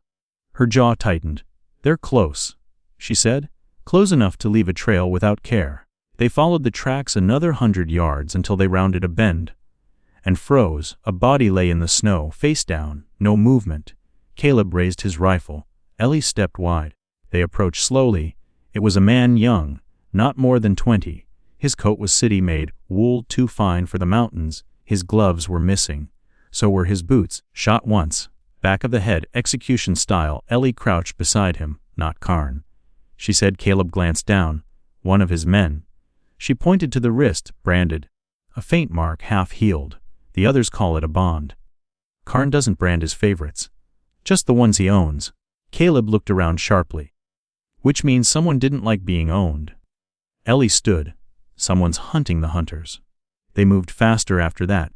Her jaw tightened. They're close, she said. Close enough to leave a trail without care. They followed the tracks another 100 yards until they rounded a bend. And froze. A body lay in the snow, face down, no movement. Caleb raised his rifle. Ellie stepped wide. They approached slowly. It was a man young, not more than 20. His coat was city-made, wool too fine for the mountains. His gloves were missing. So were his boots. Shot once. Back of the head, execution style. Ellie crouched beside him, not Karn. She said. Caleb glanced down. One of his men. She pointed to the wrist, branded. A faint mark, half-healed. The others call it a bond. Karn doesn't brand his favorites. Just the ones he owns. Caleb looked around sharply. Which means someone didn't like being owned. Ellie stood. Someone's hunting the hunters. They moved faster after that.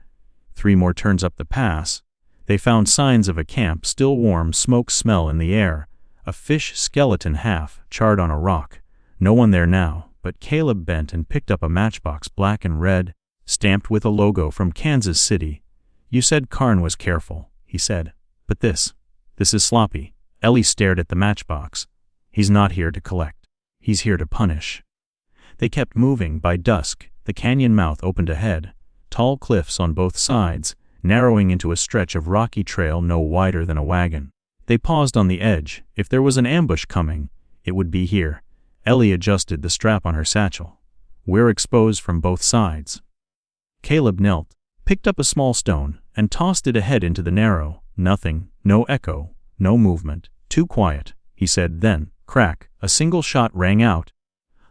3 more turns up the pass. They found signs of a camp, still warm, smoke smell in the air. A fish skeleton half-charred on a rock. No one there now, but Caleb bent and picked up a matchbox, black and red, stamped with a logo from Kansas City. You said Karn was careful, he said. But this is sloppy. Ellie stared at the matchbox. He's not here to collect. He's here to punish. They kept moving. By dusk, the canyon mouth opened ahead. Tall cliffs on both sides, narrowing into a stretch of rocky trail no wider than a wagon. They paused on the edge. If there was an ambush coming, it would be here. Ellie adjusted the strap on her satchel. We're exposed from both sides. Caleb knelt, picked up a small stone, and tossed it ahead into the narrow. Nothing, no echo, no movement. Too quiet, he said. Then, crack, a single shot rang out.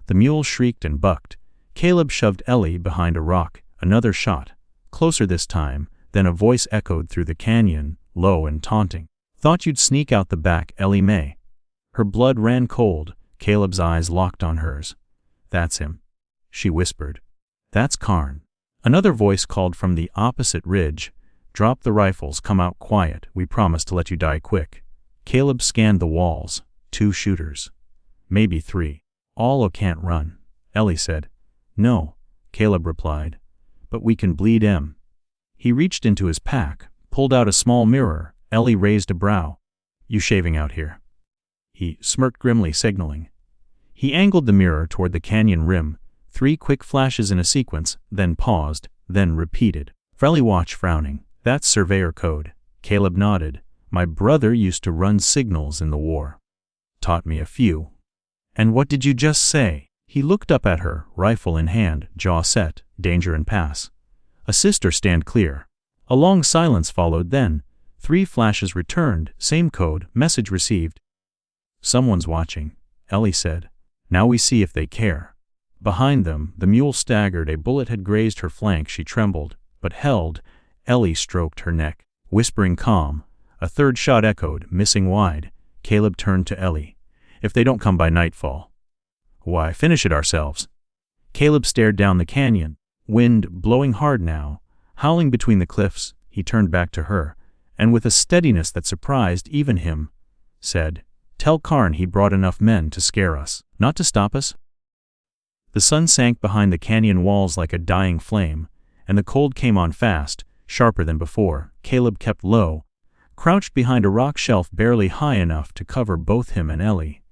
The mule shrieked and bucked. Caleb shoved Ellie behind a rock. Another shot, closer this time. Then a voice echoed through the canyon, low and taunting. Thought you'd sneak out the back, Ellie Mae. Her blood ran cold. Caleb's eyes locked on hers. That's him, she whispered. That's Karn. Another voice called from the opposite ridge. Drop the rifles, come out quiet. We promise to let you die quick. Caleb scanned the walls. 2 shooters. Maybe 3. All can't run, Ellie said. No, Caleb replied. But we can bleed him. He reached into his pack, pulled out a small mirror. Ellie raised a brow. You shaving out here? He smirked grimly, signaling. He angled the mirror toward the canyon rim. 3 quick flashes in a sequence, then paused, then repeated. Ellie watched, frowning. That's surveyor code. Caleb nodded. My brother used to run signals in the war. Taught me a few. And what did you just say? He looked up at her, rifle in hand, jaw set, danger and pass. Assist or stand clear. A long silence followed. Then 3 flashes returned, same code, message received. Someone's watching, Ellie said. Now we see if they care. Behind them, the mule staggered. A bullet had grazed her flank. She trembled, but held. Ellie stroked her neck, whispering calm. A 3rd shot echoed, missing wide. Caleb turned to Ellie. If they don't come by nightfall, why, finish it ourselves. Caleb stared down the canyon. Wind blowing hard now, howling between the cliffs. He turned back to her, and with a steadiness that surprised even him, said, Tell Karn he brought enough men to scare us, not to stop us. The sun sank behind the canyon walls like a dying flame, and the cold came on fast, sharper than before. Caleb kept low, crouched behind a rock shelf barely high enough to cover both him and Ellie.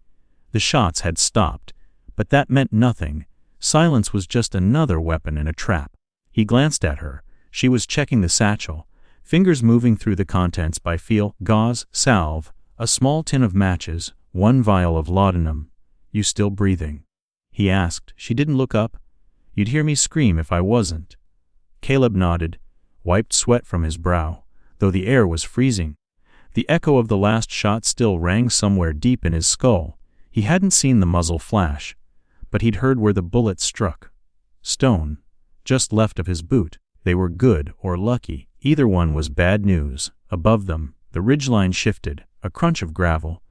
The shots had stopped, but that meant nothing. Silence was just another weapon in a trap. He glanced at her. She was checking the satchel, fingers moving through the contents by feel. Gauze, salve, a small tin of matches, 1 vial of laudanum. You still breathing? He asked. She didn't look up. You'd hear me scream if I wasn't. Caleb nodded, wiped sweat from his brow, though the air was freezing. The echo of the last shot still rang somewhere deep in his skull. He hadn't seen the muzzle flash, but he'd heard where the bullet struck. Stone, just left of his boot. They were good or lucky. Either one was bad news. Above them, the ridgeline shifted, a crunch of gravel.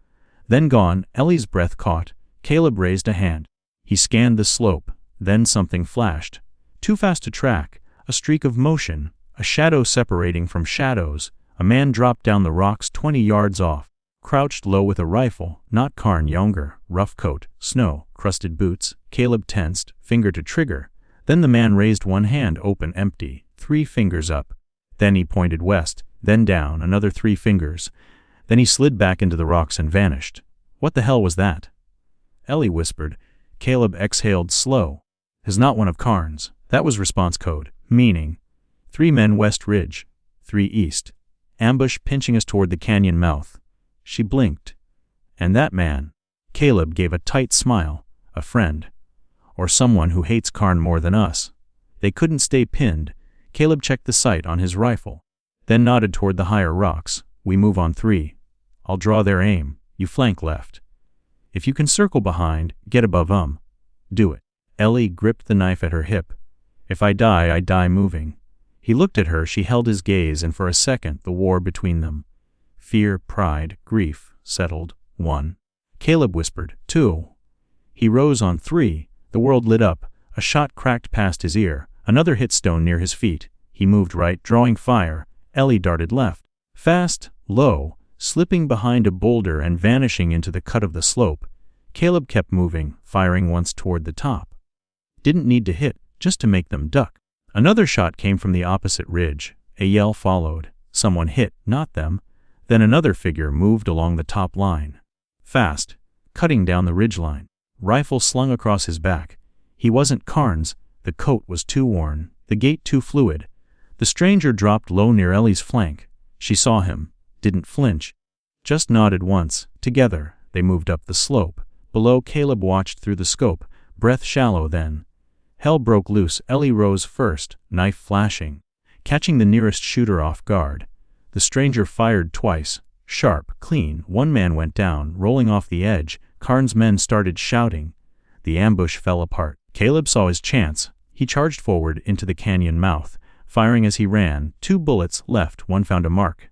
Then gone. Ellie's breath caught. Caleb raised a hand. He scanned the slope. Then something flashed. Too fast to track. A streak of motion. A shadow separating from shadows. A man dropped down the rocks 20 yards off. Crouched low with a rifle. Not Karn. Younger. Rough coat. Snow. Crusted boots. Caleb tensed, finger to trigger. Then the man raised one hand open, empty. 3 fingers up. Then he pointed west. Then down. Another 3 fingers. Then he slid back into the rocks and vanished. What the hell was that? Ellie whispered. Caleb exhaled slow. Is not one of Karn's. That was response code. Meaning. 3 men west ridge. 3 east. Ambush pinching us toward the canyon mouth. She blinked. And that man. Caleb gave a tight smile. A friend. Or someone who hates Karn more than us. They couldn't stay pinned. Caleb checked the sight on his rifle. Then nodded toward the higher rocks. We move on 3. I'll draw their aim. You flank left. If you can circle behind, get above do it. Ellie gripped the knife at her hip. If I die moving. He looked at her, she held his gaze, and for a second the war between them. Fear, pride, grief, settled. 1. Caleb whispered. 2. He rose on 3. The world lit up. A shot cracked past his ear. Another hit stone near his feet. He moved right, drawing fire. Ellie darted left. Fast, low, slipping behind a boulder and vanishing into the cut of the slope. Caleb kept moving, firing once toward the top. Didn't need to hit, just to make them duck. Another shot came from the opposite ridge. A yell followed. Someone hit, not them. Then another figure moved along the top line. Fast, cutting down the ridgeline. Rifle slung across his back. He wasn't Karn's. The coat was too worn, the gait too fluid. The stranger dropped low near Ellie's flank. She saw him, didn't flinch. Just nodded once. Together, they moved up the slope. Below, Caleb watched through the scope, breath shallow then. Hell broke loose. Ellie rose first, knife flashing, catching the nearest shooter off guard. The stranger fired twice, sharp, clean. One man went down, rolling off the edge. Karn's men started shouting. The ambush fell apart. Caleb saw his chance. He charged forward into the canyon mouth, firing as he ran. 2 bullets left. One found a mark.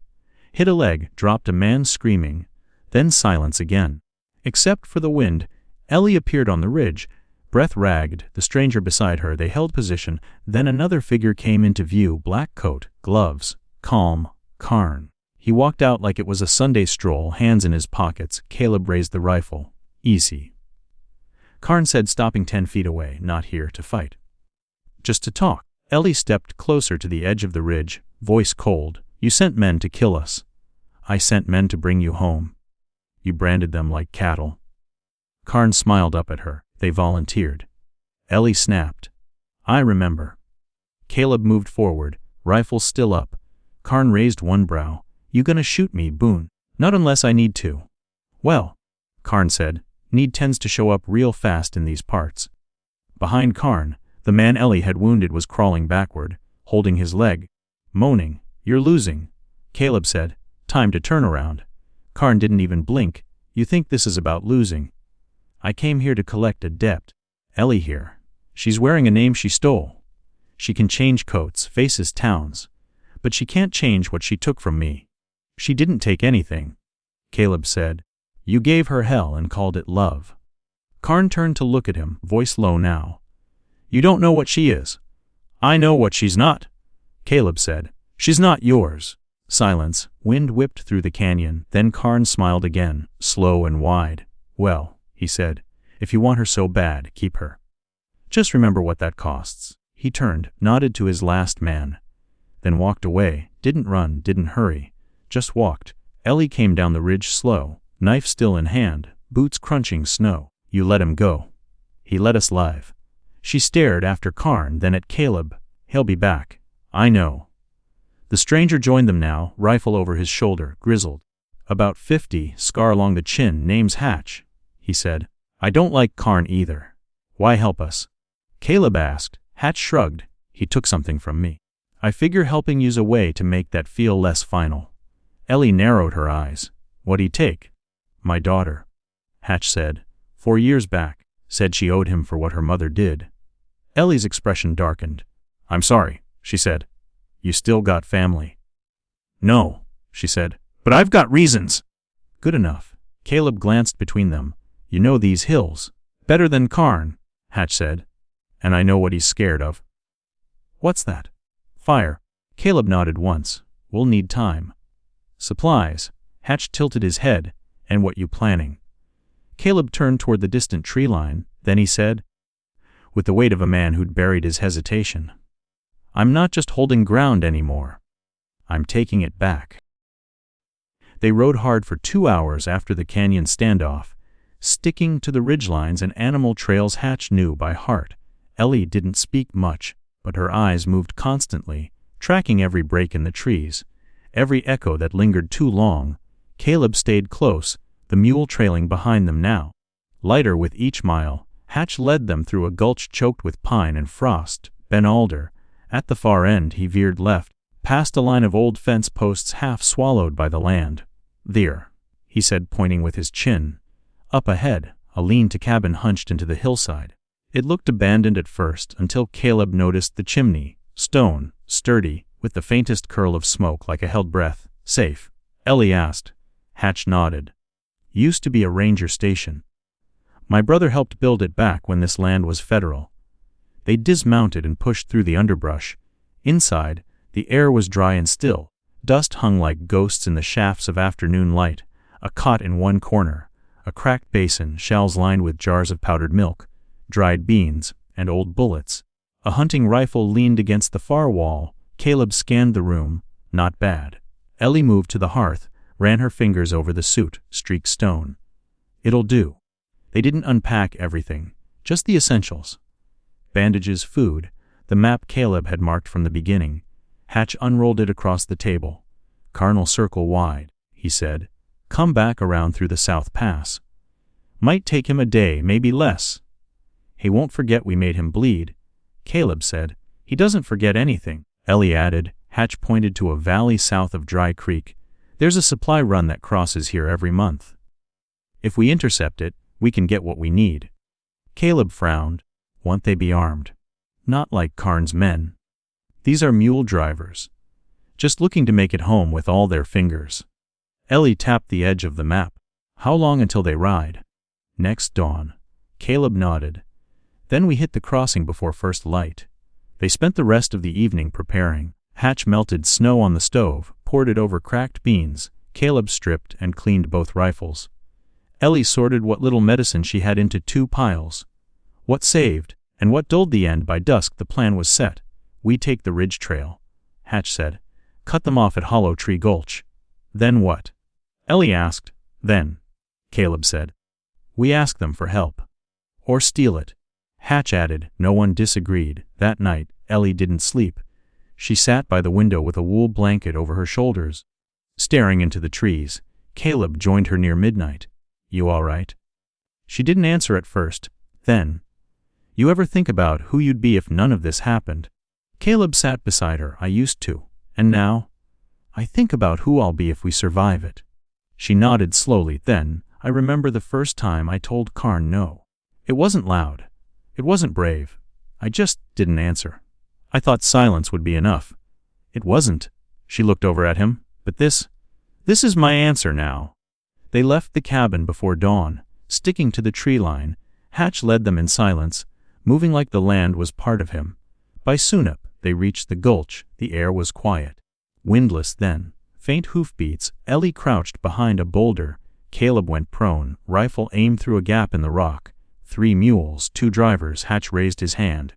Hit a leg, dropped a man screaming. Then silence again. Except for the wind, Ellie appeared on the ridge. Breath ragged, the stranger beside her. They held position. Then another figure came into view. Black coat, gloves. Calm. Karn. He walked out like it was a Sunday stroll, hands in his pockets. Caleb raised the rifle. Easy. Karn said, stopping 10 feet away. Not here to fight. Just to talk. Ellie stepped closer to the edge of the ridge, voice cold. You sent men to kill us. I sent men to bring you home. You branded them like cattle. Karn smiled up at her. They volunteered. Ellie snapped. I remember. Caleb moved forward, rifle still up. Karn raised one brow. You gonna shoot me, Boone? Not unless I need to. Well, Karn said, need tends to show up real fast in these parts. Behind Karn, the man Ellie had wounded was crawling backward, holding his leg, moaning. You're losing. Caleb said, time to turn around. Karn didn't even blink. You think this is about losing? I came here to collect a debt. Ellie here. She's wearing a name she stole. She can change coats, faces, towns. But she can't change what she took from me. She didn't take anything. Caleb said, you gave her hell and called it love. Karn turned to look at him, voice low now. You don't know what she is. I know what she's not. Caleb said, she's not yours. Silence. Wind whipped through the canyon. Then Karn smiled again, slow and wide. Well, he said, if you want her so bad, keep her. Just remember what that costs. He turned, nodded to his last man. Then walked away, didn't run, didn't hurry. Just walked. Ellie came down the ridge slow, knife still in hand, boots crunching snow. You let him go. He let us live. She stared after Karn, then at Caleb. He'll be back. I know. The stranger joined them now, rifle over his shoulder, grizzled. About 50, scar along the chin, name's Hatch, he said. I don't like Karn either. Why help us? Caleb asked. Hatch shrugged. He took something from me. I figure helping you's a way to make that feel less final. Ellie narrowed her eyes. What'd he take? My daughter. Hatch said. 4 years back. Said she owed him for what her mother did. Ellie's expression darkened. I'm sorry. she said. You still got family. No, she said, but I've got reasons. Good enough. Caleb glanced between them. You know these hills. Better than Karn, Hatch said. And I know what he's scared of. What's that? Fire. Caleb nodded once. We'll need time. Supplies. Hatch tilted his head. And what you planning? Caleb turned toward the distant tree line, then he said, with the weight of a man who'd buried his hesitation, I'm not just holding ground anymore. I'm taking it back. They rode hard for 2 hours after the canyon standoff, sticking to the ridgelines and animal trails Hatch knew by heart. Ellie didn't speak much, but her eyes moved constantly, tracking every break in the trees, every echo that lingered too long. Caleb stayed close, the mule trailing behind them now. Lighter with each mile, Hatch led them through a gulch choked with pine and frost, Ben alder. At the far end he veered left, past a line of old fence posts half swallowed by the land. There, he said, pointing with his chin. Up ahead, a lean-to cabin hunched into the hillside. It looked abandoned at first until Caleb noticed the chimney, stone, sturdy, with the faintest curl of smoke like a held breath. Safe? Ellie asked. Hatch nodded. Used to be a ranger station. My brother helped build it back when this land was federal. They dismounted and pushed through the underbrush. Inside, the air was dry and still. Dust hung like ghosts in the shafts of afternoon light. A cot in one corner, a cracked basin, shelves lined with jars of powdered milk, dried beans, and old bullets. A hunting rifle leaned against the far wall. Caleb scanned the room. Not bad. Ellie moved to the hearth, ran her fingers over the soot-streaked stone. It'll do. They didn't unpack everything, just the essentials. Bandages, food, the map Caleb had marked from the beginning. Hatch unrolled it across the table. Karn'll circle wide, he said. Come back around through the South Pass. Might take him a day, maybe less. He won't forget we made him bleed, Caleb said. He doesn't forget anything, Ellie added. Hatch pointed to a valley south of Dry Creek. There's a supply run that crosses here every month. If we intercept it, we can get what we need. Caleb frowned. Won't they be armed? Not like Karn's men. These are mule drivers, just looking to make it home with all their fingers. Ellie tapped the edge of the map. How long until they ride? Next dawn. Caleb nodded. Then we hit the crossing before first light. They spent the rest of the evening preparing. Hatch melted snow on the stove, poured it over cracked beans. Caleb stripped and cleaned both rifles. Ellie sorted what little medicine she had into 2 piles. What saved, and what dulled the end. By dusk the plan was set. We take the ridge trail, Hatch said. Cut them off at Hollow Tree Gulch. Then what? Ellie asked. Then, Caleb said, we ask them for help. Or steal it. Hatch added. No one disagreed. That night, Ellie didn't sleep. She sat by the window with a wool blanket over her shoulders, staring into the trees. Caleb joined her near midnight. You all right? She didn't answer at first. Then, you ever think about who you'd be if none of this happened? Caleb sat beside her. I used to. And now? I think about who I'll be if we survive it. She nodded slowly. Then, I remember the first time I told Karn no. It wasn't loud. It wasn't brave. I just didn't answer. I thought silence would be enough. It wasn't. She looked over at him. But this is my answer now. They left the cabin before dawn, sticking to the tree line. Hatch led them in silence, moving like the land was part of him. By sunup, they reached the gulch. The air was quiet. Windless then. Faint hoofbeats. Ellie crouched behind a boulder. Caleb went prone, rifle aimed through a gap in the rock. 3 mules, 2 drivers. Hatch raised his hand.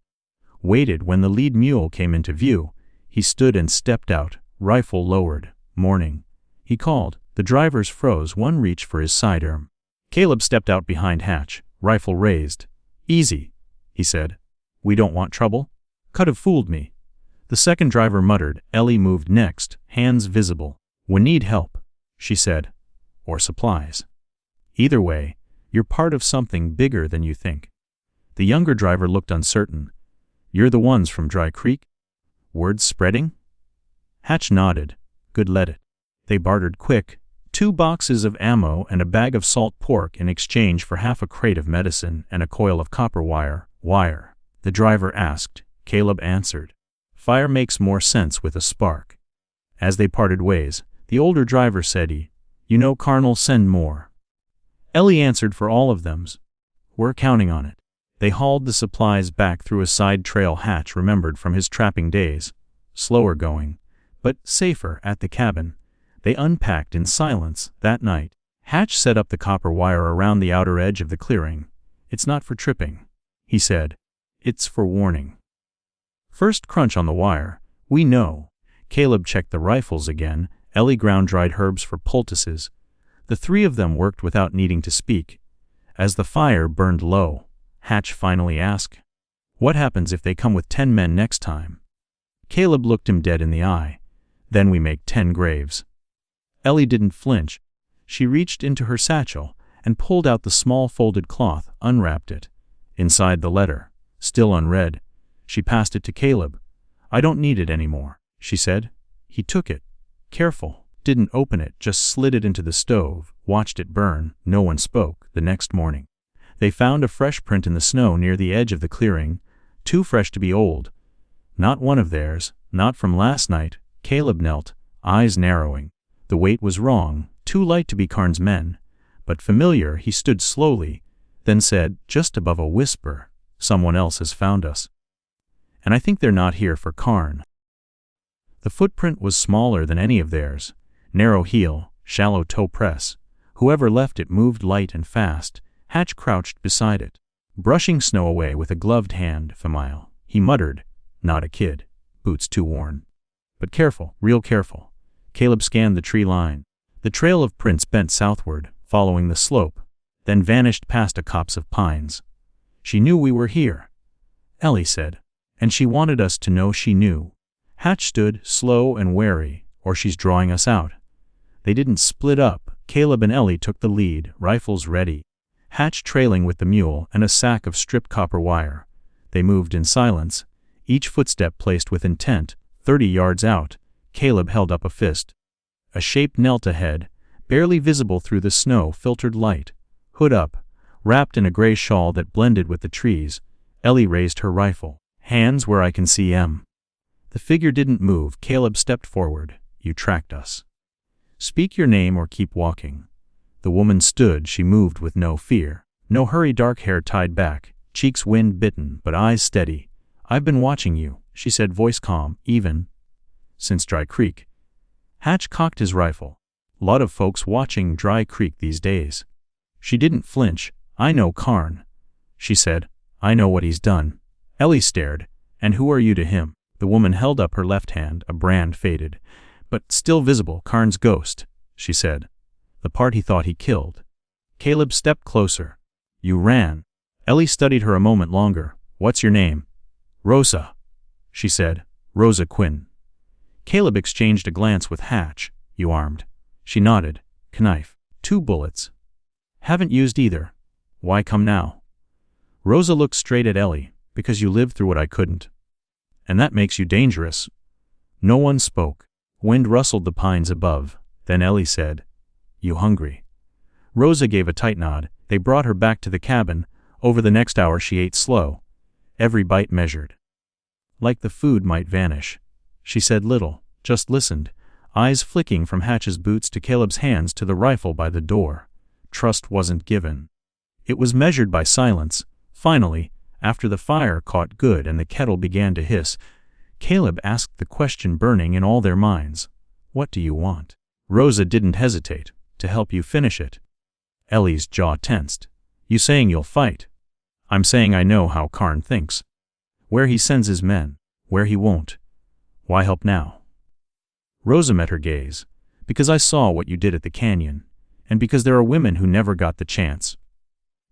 Waited when the lead mule came into view. He stood and stepped out, rifle lowered. Morning, he called. The drivers froze. One reached for his sidearm. Caleb stepped out behind Hatch, rifle raised. Easy, he said. We don't want trouble. Could have fooled me. The second driver muttered. Ellie moved next, hands visible. We need help, she said. Or supplies. Either way, you're part of something bigger than you think. The younger driver looked uncertain. You're the ones from Dry Creek? Word spreading? Hatch nodded. Good, let it. They bartered quick. 2 boxes of ammo and a bag of salt pork in exchange for half a crate of medicine and a coil of copper wire. Wire? The driver asked. Caleb answered. Fire makes more sense with a spark. As they parted ways, the older driver said, "You know, Carn'll send more." Ellie answered for all of them's. "We're counting on it." They hauled the supplies back through a side trail Hatch remembered from his trapping days. Slower going, but safer at the cabin. They unpacked in silence that night. Hatch set up the copper wire around the outer edge of the clearing. "It's not for tripping," he said. "It's for warning." First crunch on the wire. "We know." Caleb checked the rifles again. Ellie ground dried herbs for poultices. The three of them worked without needing to speak. As the fire burned low, Hatch finally asked, "What happens if they come with 10 men next time?" Caleb looked him dead in the eye. "Then we make 10 graves." Ellie didn't flinch. She reached into her satchel and pulled out the small folded cloth, unwrapped it. Inside the letter, still unread. She passed it to Caleb. "I don't need it anymore," she said. He took it. Careful. Didn't open it, just slid it into the stove, watched it burn. No one spoke. The next morning, they found a fresh print in the snow near the edge of the clearing, too fresh to be old. Not one of theirs, not from last night. Caleb knelt, eyes narrowing. The weight was wrong, too light to be Karn's men, but familiar. He stood slowly, then said, just above a whisper, "Someone else has found us. And I think they're not here for Karn." The footprint was smaller than any of theirs. Narrow heel, shallow toe press. Whoever left it moved light and fast. Hatch crouched beside it, brushing snow away with a gloved hand. "Famile," he muttered. "Not a kid. Boots too worn. But careful, real careful." Caleb scanned the tree line. The trail of prints bent southward, following the slope, then vanished past a copse of pines. "She knew we were here," Ellie said. "And she wanted us to know she knew." Hatch stood, slow and wary. "Or she's drawing us out." They didn't split up. Caleb and Ellie took the lead, rifles ready. Hatch trailing with the mule and a sack of stripped copper wire. They moved in silence, each footstep placed with intent. 30 yards out, Caleb held up a fist. A shape knelt ahead, barely visible through the snow-filtered light. Hood up, wrapped in a gray shawl that blended with the trees. Ellie raised her rifle. "Hands where I can see 'em." The figure didn't move. Caleb stepped forward. "You tracked us. Speak your name or keep walking." The woman stood. She moved with no fear. No hurry, dark hair tied back, cheeks wind-bitten, but eyes steady. "I've been watching you," she said, voice calm, even. "Since Dry Creek." Hatch cocked his rifle. "Lot of folks watching Dry Creek these days." She didn't flinch. "I know Karn," she said. "I know what he's done." Ellie stared. "And who are you to him?" The woman held up her left hand, a brand faded, but still visible. "Karn's ghost," she said. "The part he thought he killed." Caleb stepped closer. "You ran." Ellie studied her a moment longer. "What's your name?" "Rosa," she said. "Rosa Quinn." Caleb exchanged a glance with Hatch. "You armed?" She nodded. "Knife." "2 bullets." "Haven't used either." "Why come now?" Rosa looked straight at Ellie. "Because you lived through what I couldn't. And that makes you dangerous." No one spoke. Wind rustled the pines above. Then Ellie said, "You hungry?" Rosa gave a tight nod. They brought her back to the cabin. Over the next hour she ate slow, every bite measured. Like the food might vanish. She said little, just listened, eyes flicking from Hatch's boots to Caleb's hands to the rifle by the door. Trust wasn't given. It was measured by silence. Finally, after the fire caught good and the kettle began to hiss, Caleb asked the question burning in all their minds. "What do you want?" Rosa didn't hesitate. "To help you finish it." Ellie's jaw tensed. "You saying you'll fight?" "I'm saying I know how Karn thinks. Where he sends his men, where he won't. Why help now?" Rosa met her gaze. "Because I saw what you did at the canyon, and because there are women who never got the chance."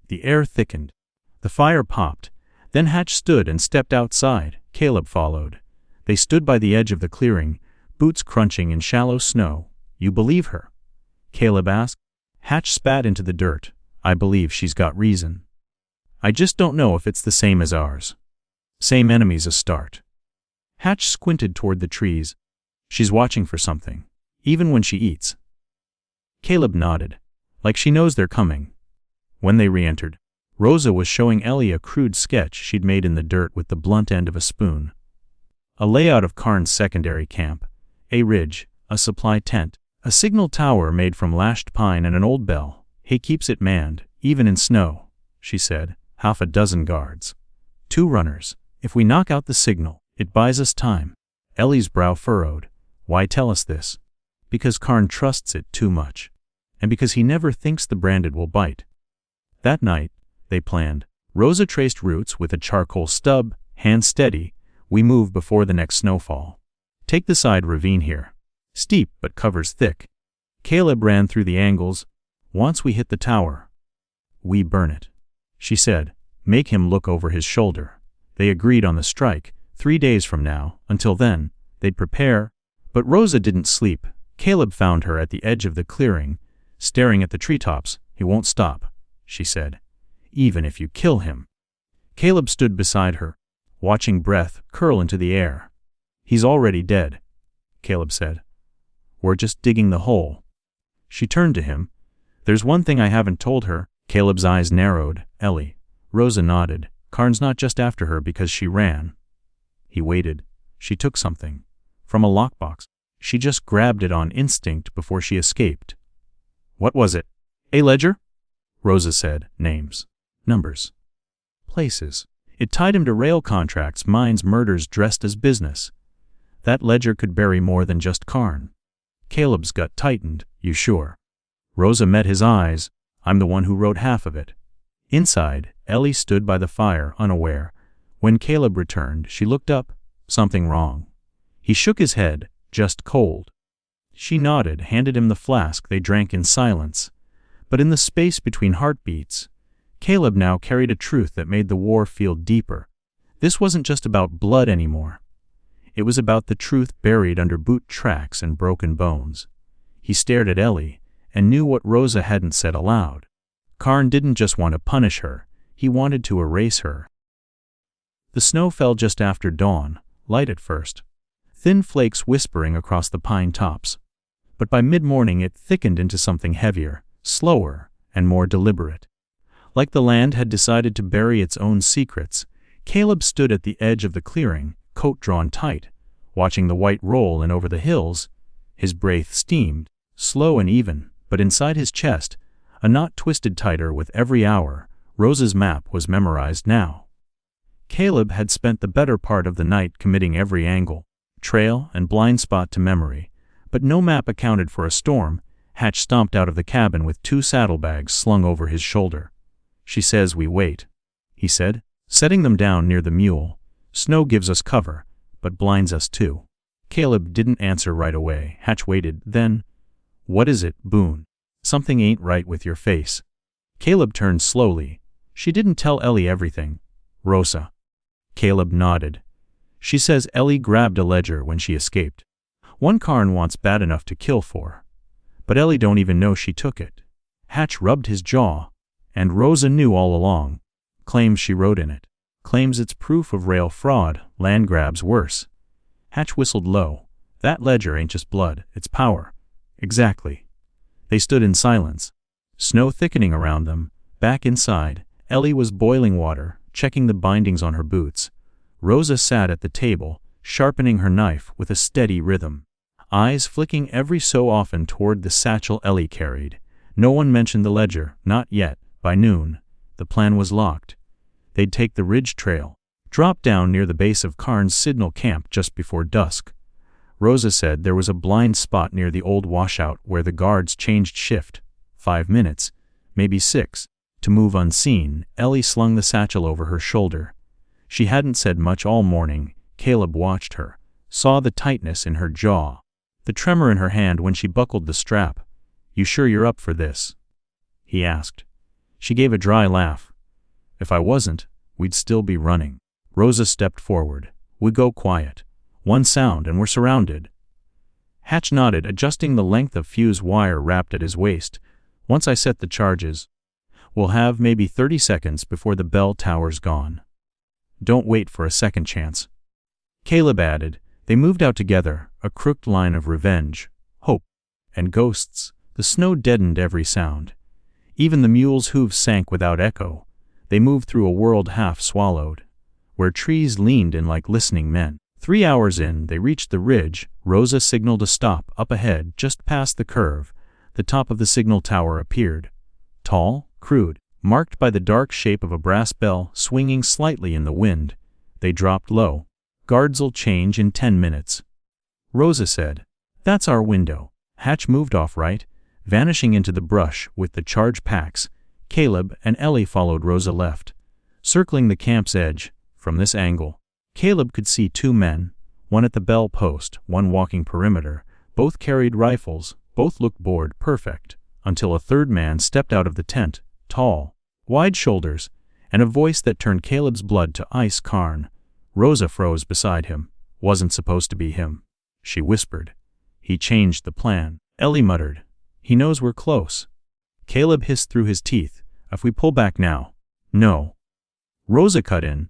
The air thickened. The fire popped. Then Hatch stood and stepped outside. Caleb followed. They stood by the edge of the clearing, boots crunching in shallow snow. "You believe her?" Caleb asked. Hatch spat into the dirt. "I believe she's got reason. I just don't know if it's the same as ours. Same enemies a start." Hatch squinted toward the trees. "She's watching for something, even when she eats." Caleb nodded. "Like she knows they're coming." When they re-entered, Rosa was showing Ellie a crude sketch she'd made in the dirt with the blunt end of a spoon. A layout of Karn's secondary camp. A ridge, a supply tent, a signal tower made from lashed pine and an old bell. He keeps it manned, even in snow, she said. Half a dozen guards. 2 runners. If we knock out the signal, it buys us time. Ellie's brow furrowed. Why tell us this? Because Karn trusts it too much. And because he never thinks the branded will bite. That night, they planned. Rosa traced routes with a charcoal stub, hand steady. We move before the next snowfall. Take the side ravine here. Steep but covers thick. Caleb ran through the angles. Once we hit the tower, we burn it, she said. Make him look over his shoulder. They agreed on the strike. 3 days from now. Until then, they'd prepare. But Rosa didn't sleep. Caleb found her at the edge of the clearing, staring at the treetops. He won't stop, she said. Even if you kill him. Caleb stood beside her, watching breath curl into the air. He's already dead, Caleb said. We're just digging the hole. She turned to him. There's one thing I haven't told her. Caleb's eyes narrowed. Ellie. Rosa nodded. Karn's not just after her because she ran. He waited. She took something. From a lockbox. She just grabbed it on instinct before she escaped. What was it? A ledger? Rosa said. Names. Numbers. Places. It tied him to rail contracts, mines, murders dressed as business. That ledger could bury more than just Karn. Caleb's gut tightened. You sure? Rosa met his eyes. I'm the one who wrote half of it. Inside, Ellie stood by the fire, unaware. When Caleb returned, she looked up. Something wrong. He shook his head, just cold. She nodded, handed him the flask. They drank in silence. But in the space between heartbeats, Caleb now carried a truth that made the war feel deeper. This wasn't just about blood anymore. It was about the truth buried under boot tracks and broken bones. He stared at Ellie and knew what Rosa hadn't said aloud. Karn didn't just want to punish her, he wanted to erase her. The snow fell just after dawn, light at first, thin flakes whispering across the pine tops. But by mid-morning it thickened into something heavier, slower, and more deliberate. Like the land had decided to bury its own secrets, Caleb stood at the edge of the clearing, coat drawn tight, watching the white roll in over the hills. His breath steamed, slow and even, but inside his chest, a knot twisted tighter with every hour. Rosa's map was memorized now. Caleb had spent the better part of the night committing every angle, trail, and blind spot to memory, but no map accounted for a storm. Hatch stomped out of the cabin with 2 saddlebags slung over his shoulder. She says we wait, he said, setting them down near the mule. Snow gives us cover, but blinds us too. Caleb didn't answer right away. Hatch waited, then, what is it, Boone? Something ain't right with your face. Caleb turned slowly. She didn't tell Ellie everything. Rosa. Caleb nodded. She says Ellie grabbed a ledger when she escaped. One Karn wants bad enough to kill for. But Ellie don't even know she took it. Hatch rubbed his jaw. And Rosa knew all along. Claims she wrote in it. Claims it's proof of rail fraud, land grabs worse. Hatch whistled low. That ledger ain't just blood, it's power. Exactly. They stood in silence. Snow thickening around them. Back inside, Ellie was boiling water, checking the bindings on her boots. Rosa sat at the table, sharpening her knife with a steady rhythm. Eyes flicking every so often toward the satchel Ellie carried. No one mentioned the ledger, not yet. By noon, the plan was locked. They'd take the ridge trail, drop down near the base of Karn's signal camp just before dusk. Rosa said there was a blind spot near the old washout where the guards changed shift. 5 minutes, maybe 6, to move unseen. Ellie slung the satchel over her shoulder. She hadn't said much all morning. Caleb watched her, saw the tightness in her jaw, the tremor in her hand when she buckled the strap. You sure you're up for this? He asked. She gave a dry laugh. If I wasn't, we'd still be running. Rosa stepped forward. We go quiet. One sound and we're surrounded. Hatch nodded, adjusting the length of fuse wire wrapped at his waist. Once I set the charges, we'll have maybe 30 seconds before the bell tower's gone. Don't wait for a second chance. Caleb added. They moved out together, a crooked line of revenge, hope, and ghosts. The snow deadened every sound. Even the mule's hooves sank without echo. They moved through a world half swallowed, where trees leaned in like listening men. 3 hours in, they reached the ridge. Rosa signaled a stop up ahead just past the curve. The top of the signal tower appeared. Tall, crude, marked by the dark shape of a brass bell swinging slightly in the wind. They dropped low. "Guards'll change in 10 minutes. Rosa said. "That's our window." Hatch moved off right, vanishing into the brush with the charge packs. Caleb and Ellie followed Rosa left, circling the camp's edge. From this angle, Caleb could see 2 men, one at the bell post, one walking perimeter. Both carried rifles, both looked bored. Perfect, until a third man stepped out of the tent, tall, wide shoulders, and a voice that turned Caleb's blood to ice. "Karn." Rosa froze beside him. "Wasn't supposed to be him," she whispered. "He changed the plan." Ellie muttered. "He knows we're close." Caleb hissed through his teeth. "If we pull back now." "No." Rosa cut in.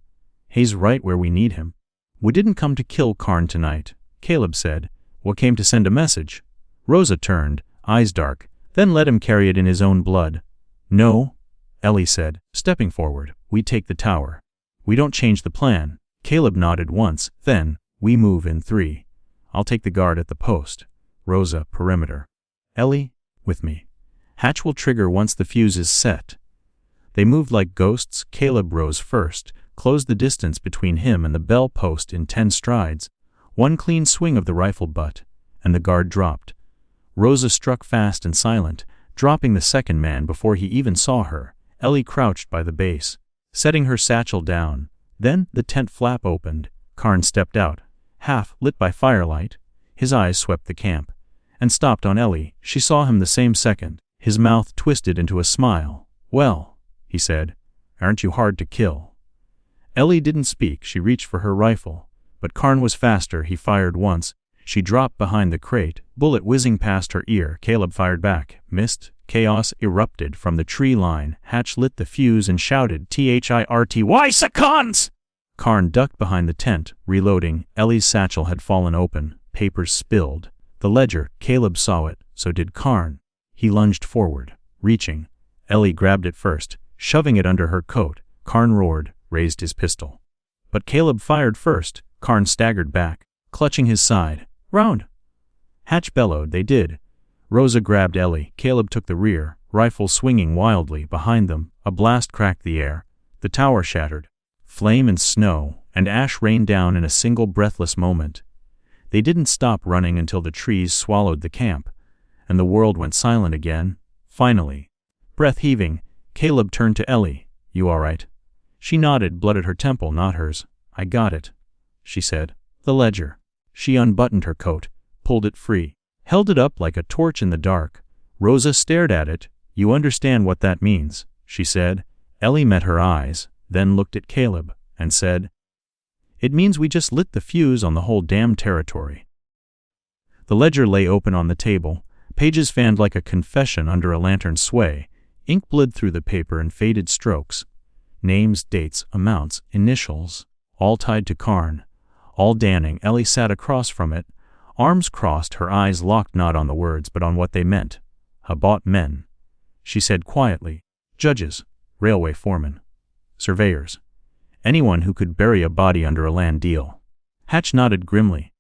"He's right where we need him." "We didn't come to kill Karn tonight," Caleb said. "We came to send a message." Rosa turned, eyes dark, then let him carry it in his own blood. "No," Ellie said, stepping forward. "We take the tower. We don't change the plan." Caleb nodded once, then, "We move in 3. I'll take the guard at the post. Rosa, perimeter. Ellie, with me. Hatch will trigger once the fuse is set." They moved like ghosts. Caleb rose first, closed the distance between him and the bell post in 10 strides. One clean swing of the rifle butt, and the guard dropped. Rosa struck fast and silent, dropping the second man before he even saw her. Ellie crouched by the base, setting her satchel down. Then the tent flap opened. Karn stepped out, half lit by firelight. His eyes swept the camp, and stopped on Ellie. She saw him the same second. His mouth twisted into a smile. "Well," he said, "aren't you hard to kill?" Ellie didn't speak. She reached for her rifle, but Karn was faster. He fired once. She dropped behind the crate, bullet whizzing past her ear. Caleb fired back, missed. Chaos erupted from the tree line. Hatch lit the fuse and shouted, "THIRTY seconds!" Karn ducked behind the tent, reloading. Ellie's satchel had fallen open, papers spilled. The ledger, Caleb saw it, so did Karn. He lunged forward, reaching. Ellie grabbed it first, shoving it under her coat. Karn roared, raised his pistol. But Caleb fired first. Karn staggered back, clutching his side. "Round!" Hatch bellowed. They did. Rosa grabbed Ellie. Caleb took the rear, rifle swinging wildly behind them. A blast cracked the air. The tower shattered. Flame and snow and ash rained down in a single breathless moment. They didn't stop running until the trees swallowed the camp, and the world went silent again. Finally, breath heaving, Caleb turned to Ellie. "You all right?" She nodded, blood at her temple, not hers. "I got it," she said. "The ledger." She unbuttoned her coat, pulled it free, held it up like a torch in the dark. Rosa stared at it. "You understand what that means," she said. Ellie met her eyes, then looked at Caleb, and said, "It means we just lit the fuse on the whole damn territory." The ledger lay open on the table, pages fanned like a confession under a lantern's sway. Ink bled through the paper in faded strokes. Names, dates, amounts, initials, all tied to Karn, all damning. Ellie sat across from it, arms crossed, her eyes locked not on the words but on what they meant. "Bought men," she said quietly. "Judges, railway foremen, surveyors, anyone who could bury a body under a land deal." Hatch nodded grimly.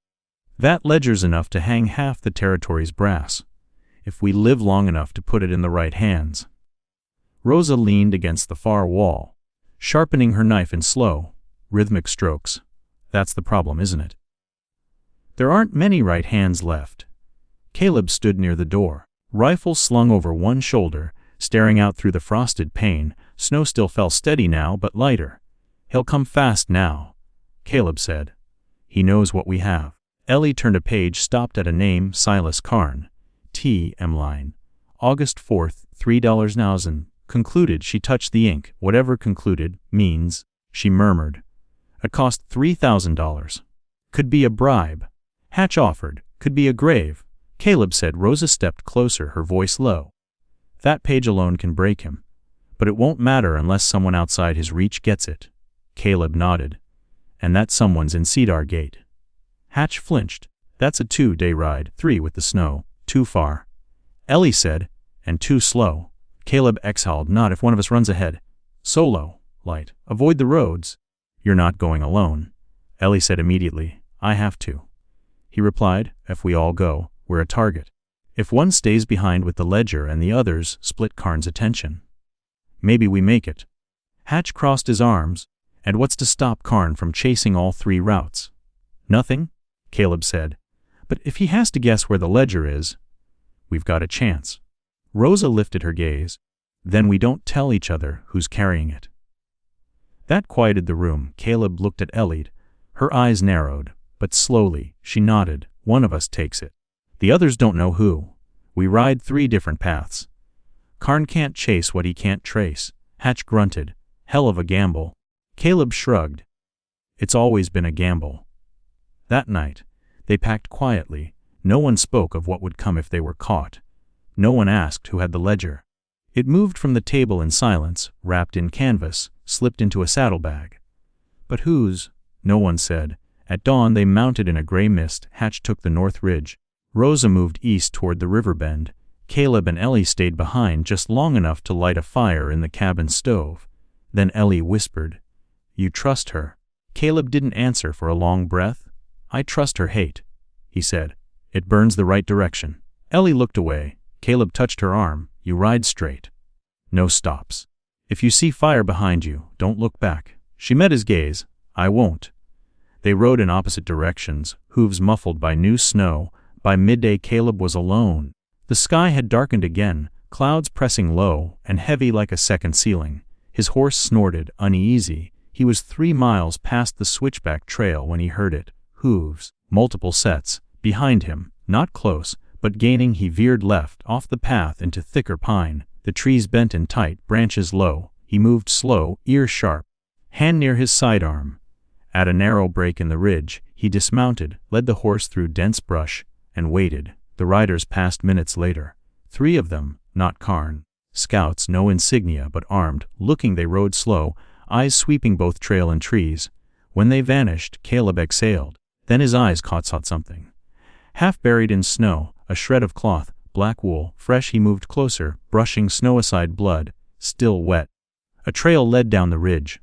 "That ledger's enough to hang half the territory's brass, if we live long enough to put it in the right hands." Rosa leaned against the far wall, sharpening her knife in slow, rhythmic strokes. "That's the problem, isn't it? There aren't many right hands left." Caleb stood near the door, rifle slung over one shoulder, staring out through the frosted pane. Snow still fell steady now, but lighter. "He'll come fast now," Caleb said. "He knows what we have." Ellie turned a page, stopped at a name, Silas Karn. T.M. line. August 4th, $3,000. Concluded. She touched the ink. "Whatever concluded means," she murmured. "It cost $3,000. Could be a bribe." Hatch offered. "Could be a grave." Caleb said. Rosa stepped closer, her voice low. "That page alone can break him. But it won't matter unless someone outside his reach gets it." Caleb nodded. "And that someone's in Cedar Gate." Hatch flinched. "That's a 2-day ride, 3 with the snow. Too far." Ellie said. "And too slow." Caleb exhaled. "Not if one of us runs ahead. Solo, light. Avoid the roads." "You're not going alone," Ellie said immediately. I have to. He replied, if we all go, we're a target. If one stays behind with the ledger and the others split Karn's attention. Maybe we make it. Hatch crossed his arms. And what's to stop Karn from chasing all 3 routes? Nothing, Caleb said. But if he has to guess where the ledger is, we've got a chance. Rosa lifted her gaze. Then we don't tell each other who's carrying it. That quieted the room. Caleb looked at Elliot. Her eyes narrowed, but slowly, she nodded. One of us takes it. The others don't know who. We ride 3 different paths. Karn can't chase what he can't trace. Hatch grunted. Hell of a gamble. Caleb shrugged. It's always been a gamble. That night, they packed quietly. No one spoke of what would come if they were caught. No one asked who had the ledger. It moved from the table in silence, wrapped in canvas, slipped into a saddlebag. But whose? No one said. At dawn they mounted in a gray mist. Hatch took the north ridge. Rosa moved east toward the river bend. Caleb and Ellie stayed behind just long enough to light a fire in the cabin stove. Then Ellie whispered, "You trust her?" Caleb didn't answer for a long breath. "I trust her hate," he said. "It burns the right direction." Ellie looked away. Caleb touched her arm. "You ride straight. No stops. If you see fire behind you, don't look back." She met his gaze. "I won't." They rode in opposite directions, hooves muffled by new snow. By midday Caleb was alone. The sky had darkened again, clouds pressing low and heavy like a second ceiling. His horse snorted, uneasy. He was 3 miles past the switchback trail when he heard it. Hooves, multiple sets, behind him, not close, but gaining. He veered left, off the path into thicker pine. The trees bent in tight, branches low. He moved slow, ear sharp, hand near his sidearm. At a narrow break in the ridge, he dismounted, led the horse through dense brush, and waited. The riders passed minutes later. 3 of them, not Karn. Scouts, no insignia but armed, looking. They rode slow, eyes sweeping both trail and trees. When they vanished, Caleb exhaled. Then his eyes caught something. Half buried in snow, a shred of cloth, black wool, fresh. He moved closer, brushing snow aside. Blood, still wet. A trail led down the ridge.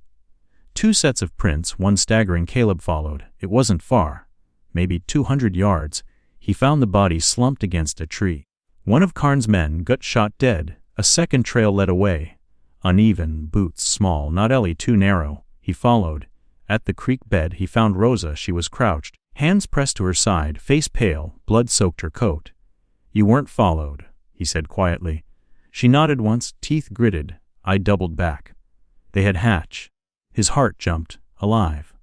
2 sets of prints, one staggering. Caleb followed. It wasn't far. Maybe 200 yards. He found the body slumped against a tree. One of Karn's men, gut shot dead. A second trail led away. Uneven, boots small, not Ellie, too narrow. He followed. At the creek bed he found Rosa. She was crouched, hands pressed to her side, face pale, blood soaked her coat. "You weren't followed," he said quietly. She nodded once, teeth gritted. I doubled back. They had Hatch. His heart jumped, alive.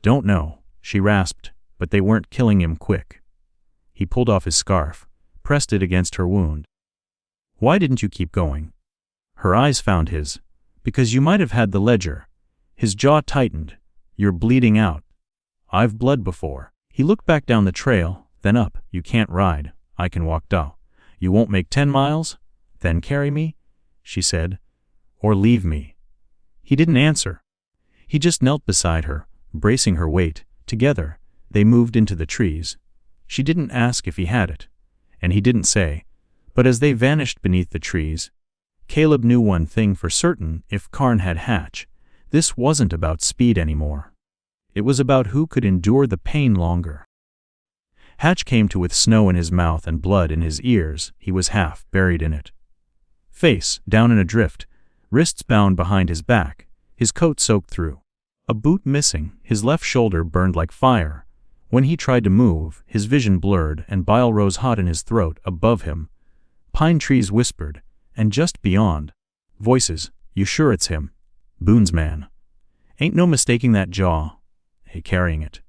"Don't know," she rasped, "but they weren't killing him quick." He pulled off his scarf, pressed it against her wound. "Why didn't you keep going?" Her eyes found his. "Because you might have had the ledger." His jaw tightened. "You're bleeding out." "I've bled before." He looked back down the trail, then up. "You can't ride. I can walk down." "You won't make 10 miles? Then carry me," she said. "Or leave me." He didn't answer. He just knelt beside her, bracing her weight. Together, they moved into the trees. She didn't ask if he had it, and he didn't say. But as they vanished beneath the trees, Caleb knew one thing for certain: if Karn had Hatch, this wasn't about speed anymore. It was about who could endure the pain longer. Hatch came to with snow in his mouth and blood in his ears. He was half buried in it. Face down in a drift, wrists bound behind his back, his coat soaked through. A boot missing, his left shoulder burned like fire. When he tried to move, his vision blurred and bile rose hot in his throat. Above him, pine trees whispered, and just beyond, voices. "You sure it's him? Boone's man. Ain't no mistaking that jaw. Hey, carrying it.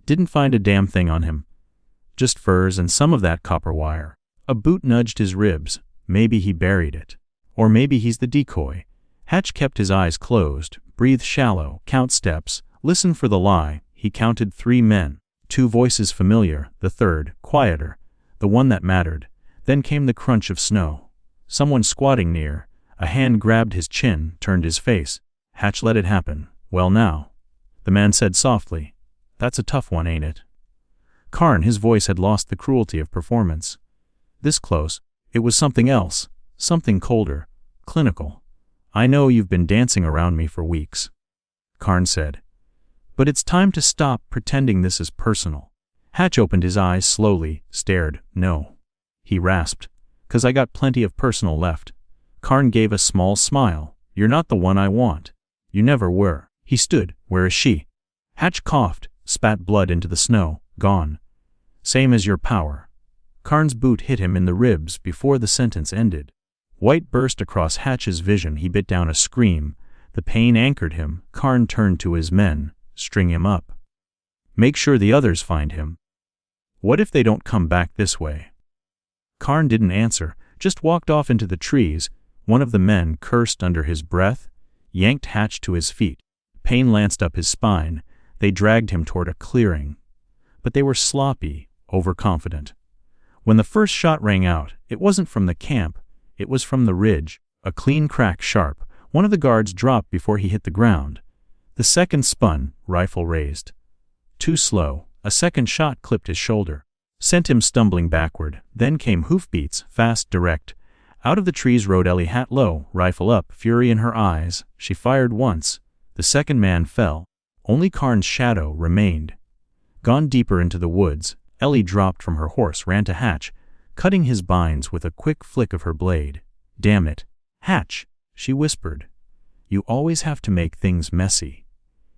Didn't find a damn thing on him. Just furs and some of that copper wire." A boot nudged his ribs. Maybe he buried it. Or maybe he's the decoy. Hatch kept his eyes closed, breathed shallow, count steps, listen for the lie. He counted 3 men. 2 voices familiar, the third, quieter, the one that mattered. Then came the crunch of snow. Someone squatting near. A hand grabbed his chin, turned his face. Hatch let it happen. "Well now," the man said softly. "That's a tough one, ain't it?" Karn, his voice had lost the cruelty of performance. This close, it was something else, something colder, clinical. "I know you've been dancing around me for weeks," Karn said. But it's time to stop pretending this is personal. Hatch opened his eyes slowly, stared. No. He rasped. 'Cause I got plenty of personal left. Karn gave a small smile. You're not the one I want. You never were. He stood. Where is she? Hatch coughed, spat blood into the snow. Gone. Same as your power. Karn's boot hit him in the ribs before the sentence ended. White burst across Hatch's vision. He bit down a scream. The pain anchored him. Karn turned to his men. String him up. Make sure the others find him. What if they don't come back this way? Karn didn't answer, just walked off into the trees. One of the men cursed under his breath, yanked Hatch to his feet. Pain lanced up his spine. They dragged him toward a clearing. But they were sloppy, overconfident. When the first shot rang out, it wasn't from the camp, it was from the ridge, a clean crack sharp. One of the guards dropped before he hit the ground. The second spun, rifle raised. Too slow, a second shot clipped his shoulder, sent him stumbling backward. Then came hoofbeats, fast, direct. Out of the trees rode Ellie, hat low, rifle up, fury in her eyes. She fired once. The second man fell. Only Karn's shadow remained. Gone deeper into the woods, Ellie dropped from her horse, ran to Hatch, cutting his binds with a quick flick of her blade. Damn it. Hatch, she whispered. You always have to make things messy.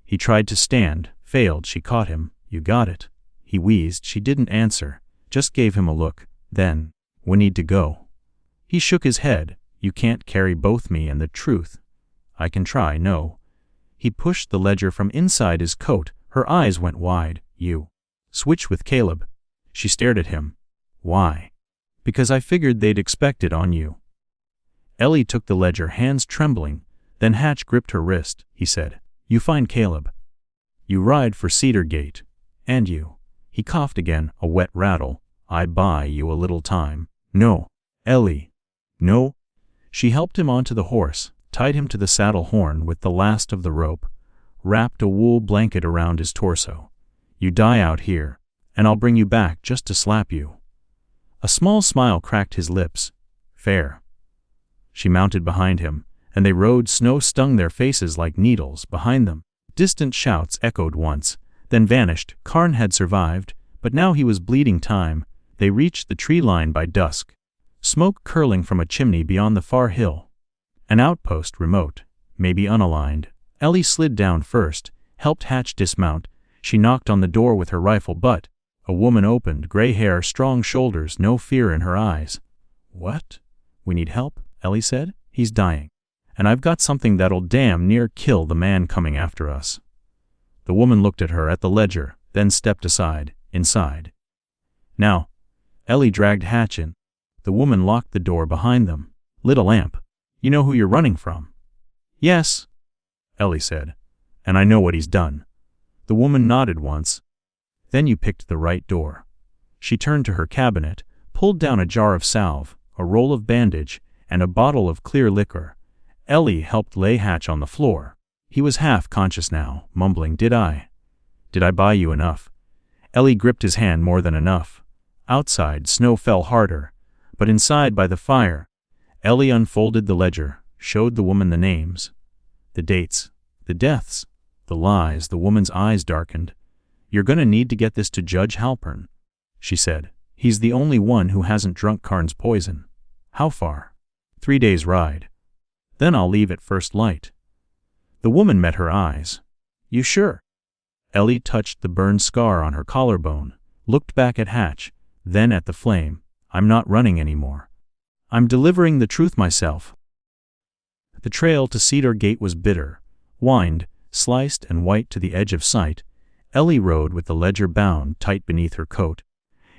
He tried to stand, failed. She caught him. You got it. He wheezed. She didn't answer, just gave him a look. Then, we need to go. He shook his head. You can't carry both me and the truth. I can try, no. He pushed the ledger from inside his coat. Her eyes went wide. You switch with Caleb. She stared at him. Why? Because I figured they'd expect it on you. Ellie took the ledger, hands trembling. Then Hatch gripped her wrist. He said, you find Caleb. You ride for Cedar Gate. And you. He coughed again, a wet rattle. I buy you a little time. No. Ellie. No. She helped him onto the horse, tied him to the saddle horn with the last of the rope, wrapped a wool blanket around his torso. You die out here, and I'll bring you back just to slap you. A small smile cracked his lips. Fair. She mounted behind him, and they rode. Snow stung their faces like needles. Behind them, distant shouts echoed once, then vanished. Karn had survived, but now he was bleeding time. They reached the tree line by dusk. Smoke curling from a chimney beyond the far hill. An outpost, remote, maybe unaligned. Ellie slid down first, helped Hatch dismount. She knocked on the door with her rifle butt. A woman opened, gray hair, strong shoulders, no fear in her eyes. What? We need help, Ellie said. He's dying. And I've got something that'll damn near kill the man coming after us. The woman looked at her, at the ledger, then stepped aside, inside. Now. Ellie dragged Hatch in. The woman locked the door behind them, lit a lamp. You know who you're running from? Yes, Ellie said. And I know what he's done. The woman nodded once. Then you picked the right door. She turned to her cabinet, pulled down a jar of salve, a roll of bandage, and a bottle of clear liquor. Ellie helped lay Hatch on the floor. He was half conscious now, mumbling, Did I buy you enough? Ellie gripped his hand. More than enough. Outside, snow fell harder, but inside by the fire, Ellie unfolded the ledger, showed the woman the names, the dates, the deaths, the lies. The woman's eyes darkened. You're gonna need to get this to Judge Halpern, she said. He's the only one who hasn't drunk Karn's poison. How far? 3 days' ride. Then I'll leave at first light. The woman met her eyes. You sure? Ellie touched the burned scar on her collarbone, looked back at Hatch, then at the flame. I'm not running anymore. I'm delivering the truth myself. The trail to Cedar Gate was bitter, wined, sliced and white to the edge of sight. Ellie rode with the ledger bound tight beneath her coat.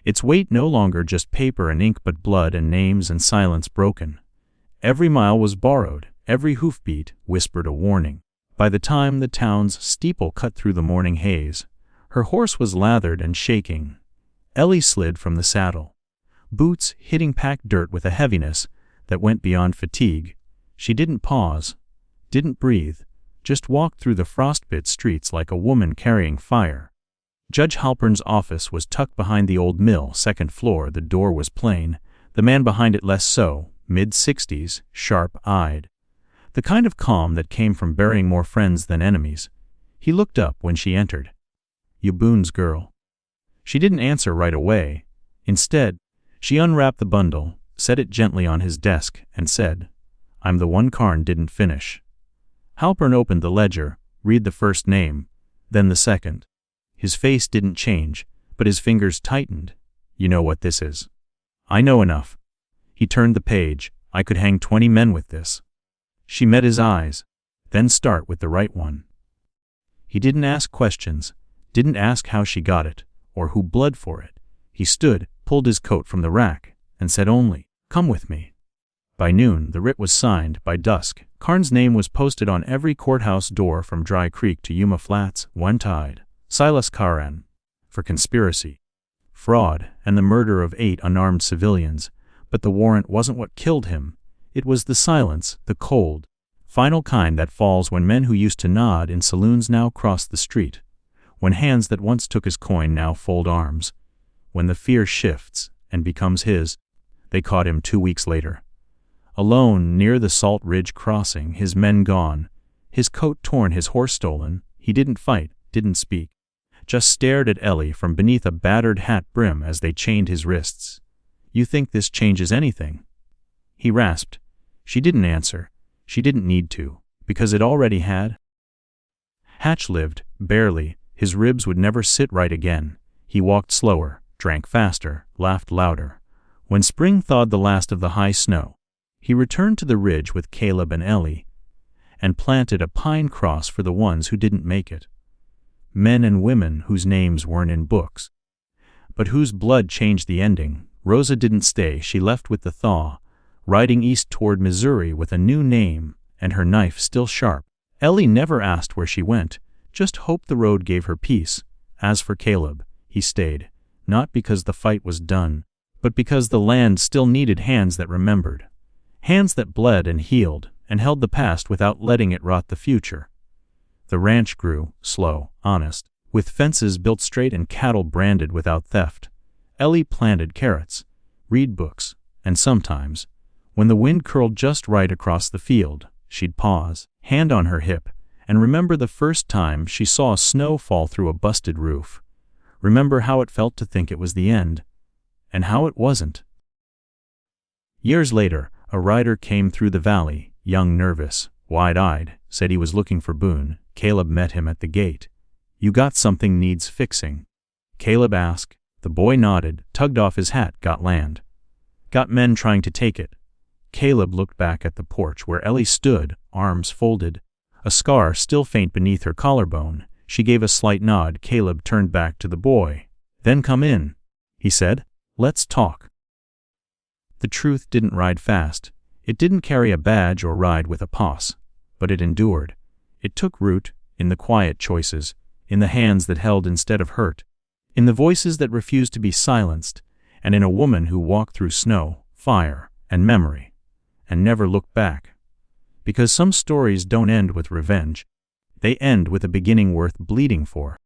Its weight no longer just paper and ink but blood and names and silence broken. Every mile was borrowed, every hoofbeat whispered a warning. By the time the town's steeple cut through the morning haze, her horse was lathered and shaking. Ellie slid from the saddle, boots hitting packed dirt with a heaviness that went beyond fatigue. She didn't pause, didn't breathe, just walked through the frostbit streets like a woman carrying fire. Judge Halpern's office was tucked behind the old mill, second floor. The door was plain, the man behind it less so, mid-60s, sharp-eyed. The kind of calm that came from burying more friends than enemies. He looked up when she entered. "You Boone's girl." She didn't answer right away. Instead, she unwrapped the bundle, set it gently on his desk, and said, "I'm the one Karn didn't finish." Halpern opened the ledger, read the first name, then the second. His face didn't change, but his fingers tightened. "You know what this is?" "I know enough." He turned the page. "I could hang 20 men with this." She met his eyes. "Then start with the right one." He didn't ask questions, didn't ask how she got it, or who bled for it. He stood, pulled his coat from the rack, and said only, "Come with me." By noon, the writ was signed. By dusk, Karn's name was posted on every courthouse door from Dry Creek to Yuma Flats, one tied, Silas Karan, for conspiracy, fraud, and the murder of 8 unarmed civilians. But the warrant wasn't what killed him. It was the silence, the cold, final kind that falls when men who used to nod in saloons now cross the street, when hands that once took his coin now fold arms, when the fear shifts and becomes his. They caught him 2 weeks later. Alone near the Salt Ridge crossing, his men gone, his coat torn, his horse stolen. He didn't fight, didn't speak, just stared at Ellie from beneath a battered hat brim as they chained his wrists. "You think this changes anything?" he rasped. She didn't answer. She didn't need to, because it already had. Hatch lived, barely. His ribs would never sit right again. He walked slower, drank faster, laughed louder. When spring thawed the last of the high snow, he returned to the ridge with Caleb and Ellie, and planted a pine cross for the ones who didn't make it. Men and women whose names weren't in books, but whose blood changed the ending. Rosa didn't stay. She left with the thaw, riding east toward Missouri with a new name and her knife still sharp. Ellie never asked where she went, just hoped the road gave her peace. As for Caleb, he stayed, not because the fight was done, but because the land still needed hands that remembered, hands that bled and healed and held the past without letting it rot the future. The ranch grew, slow, honest, with fences built straight and cattle branded without theft. Ellie planted carrots, read books, and sometimes, when the wind curled just right across the field, she'd pause, hand on her hip, and remember the first time she saw snow fall through a busted roof. Remember how it felt to think it was the end, and how it wasn't. Years later, a rider came through the valley, young, nervous, wide-eyed, said he was looking for Boone. Caleb met him at the gate. "You got something needs fixing?" Caleb asked. The boy nodded, tugged off his hat. "Got land. Got men trying to take it." Caleb looked back at the porch where Ellie stood, arms folded, a scar still faint beneath her collarbone. She gave a slight nod. Caleb turned back to the boy. "Then come in," he said. "Let's talk." The truth didn't ride fast. It didn't carry a badge or ride with a posse, but it endured. It took root in the quiet choices, in the hands that held instead of hurt, in the voices that refused to be silenced, and in a woman who walked through snow, fire, and memory, and never looked back. Because some stories don't end with revenge. They end with a beginning worth bleeding for.